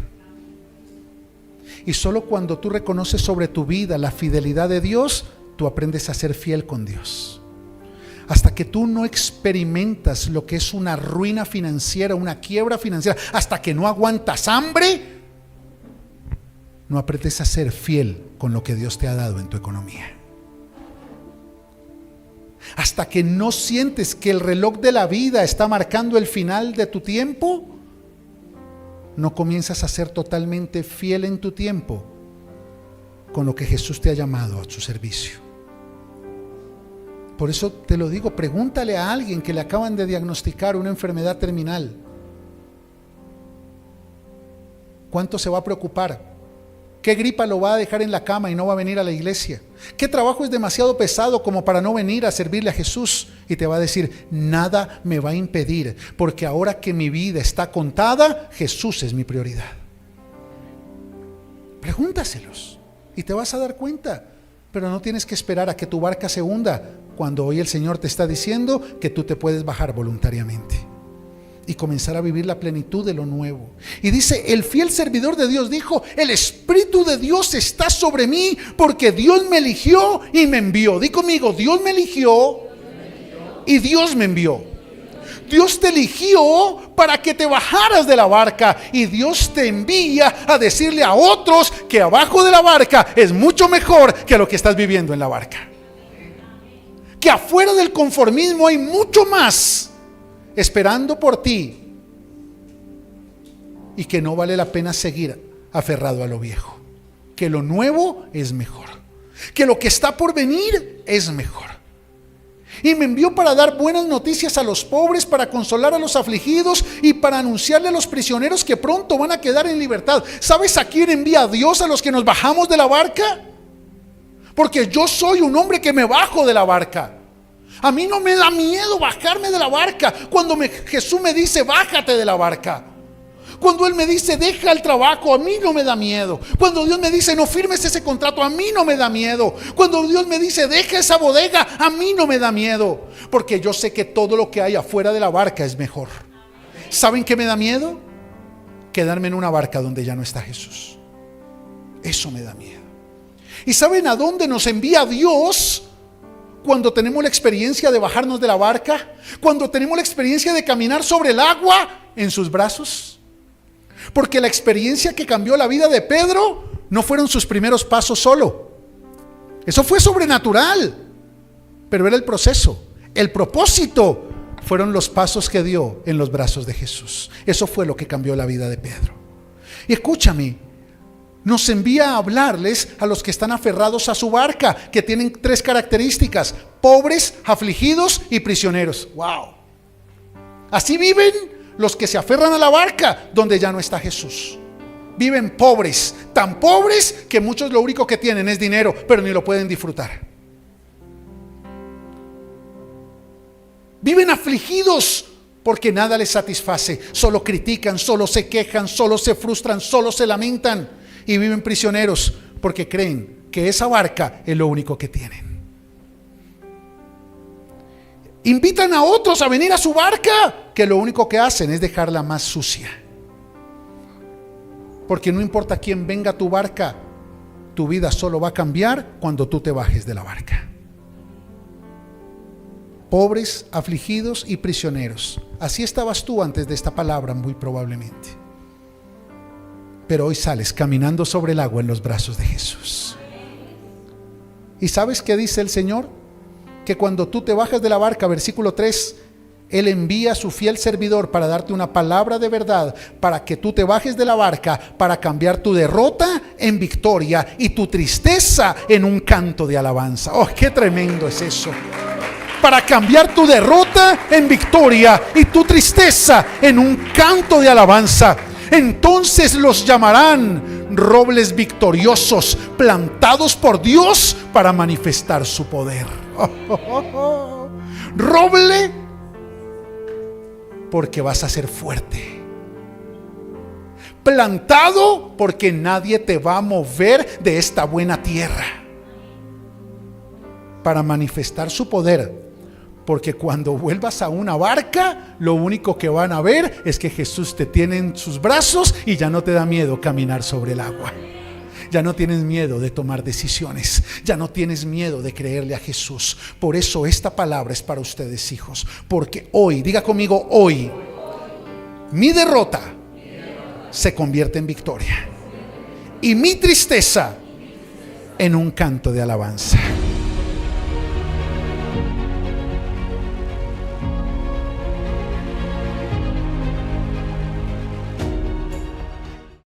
Y solo cuando tú reconoces sobre tu vida la fidelidad de Dios, tú aprendes a ser fiel con Dios. Hasta que tú no experimentas lo que es una ruina financiera, una quiebra financiera, hasta que no aguantas hambre, no aprendes a ser fiel con lo que Dios te ha dado en tu economía. Hasta que no sientes que el reloj de la vida está marcando el final de tu tiempo, no comienzas a ser totalmente fiel en tu tiempo con lo que Jesús te ha llamado a su servicio. Por eso te lo digo, pregúntale a alguien que le acaban de diagnosticar una enfermedad terminal. ¿Cuánto se va a preocupar? ¿Qué gripa lo va a dejar en la cama y no va a venir a la iglesia? ¿Qué trabajo es demasiado pesado como para no venir a servirle a Jesús? Y te va a decir, nada me va a impedir, porque ahora que mi vida está contada, Jesús es mi prioridad. Pregúntaselos y te vas a dar cuenta. Pero no tienes que esperar a que tu barca se hunda, cuando hoy el Señor te está diciendo que tú te puedes bajar voluntariamente y comenzar a vivir la plenitud de lo nuevo. Y dice, el fiel servidor de Dios dijo, el Espíritu de Dios está sobre mí, porque Dios me eligió y me envió. Di conmigo, Dios me eligió y Dios me envió. Dios te eligió para que te bajaras de la barca, y Dios te envía a decirle a otros que abajo de la barca es mucho mejor que lo que estás viviendo en la barca. Que afuera del conformismo hay mucho más esperando por ti, y que no vale la pena seguir aferrado a lo viejo, que lo nuevo es mejor, que lo que está por venir es mejor. Y me envió para dar buenas noticias a los pobres, para consolar a los afligidos y para anunciarle a los prisioneros que pronto van a quedar en libertad. ¿Sabes a quién envía Dios a los que nos bajamos de la barca? Porque yo soy un hombre que me bajo de la barca. A mí no me da miedo bajarme de la barca. Cuando Jesús me dice, bájate de la barca. Cuando Él me dice, deja el trabajo, a mí no me da miedo. Cuando Dios me dice, no firmes ese contrato, a mí no me da miedo. Cuando Dios me dice, deja esa bodega, a mí no me da miedo. Porque yo sé que todo lo que hay afuera de la barca es mejor. ¿Saben qué me da miedo? Quedarme en una barca donde ya no está Jesús. Eso me da miedo. ¿Y saben a dónde nos envía Dios cuando tenemos la experiencia de bajarnos de la barca? Cuando tenemos la experiencia de caminar sobre el agua en sus brazos. Porque la experiencia que cambió la vida de Pedro no fueron sus primeros pasos solo. Eso fue sobrenatural, pero era el proceso. El propósito fueron los pasos que dio en los brazos de Jesús. Eso fue lo que cambió la vida de Pedro. Y escúchame, nos envía a hablarles a los que están aferrados a su barca, que tienen 3 características: pobres, afligidos y prisioneros. ¡Wow! Así viven los que se aferran a la barca donde ya no está Jesús. Viven pobres, tan pobres que muchos lo único que tienen es dinero, pero ni lo pueden disfrutar. Viven afligidos porque nada les satisface, solo critican, solo se quejan, solo se frustran, solo se lamentan. Y viven prisioneros porque creen que esa barca es lo único que tienen. Invitan a otros a venir a su barca, que lo único que hacen es dejarla más sucia. Porque no importa quién venga a tu barca, tu vida solo va a cambiar cuando tú te bajes de la barca. Pobres, afligidos y prisioneros. Así estabas tú antes de esta palabra, muy probablemente. Pero hoy sales caminando sobre el agua en los brazos de Jesús. ¿Y sabes qué dice el Señor? Que cuando tú te bajas de la barca, versículo 3, Él envía a su fiel servidor para darte una palabra de verdad, para que tú te bajes de la barca, para cambiar tu derrota en victoria y tu tristeza en un canto de alabanza. ¡Oh, qué tremendo es eso! Para cambiar tu derrota en victoria y tu tristeza en un canto de alabanza. Entonces los llamarán robles victoriosos, plantados por Dios para manifestar su poder. Roble, porque vas a ser fuerte. Plantado, porque nadie te va a mover de esta buena tierra. Para manifestar su poder. Porque cuando vuelvas a una barca, lo único que van a ver es que Jesús te tiene en sus brazos y ya no te da miedo caminar sobre el agua. Ya no tienes miedo de tomar decisiones. Ya no tienes miedo de creerle a Jesús. Por eso esta palabra es para ustedes, hijos. Porque hoy, diga conmigo, hoy, mi derrota se convierte en victoria. Y mi tristeza en un canto de alabanza.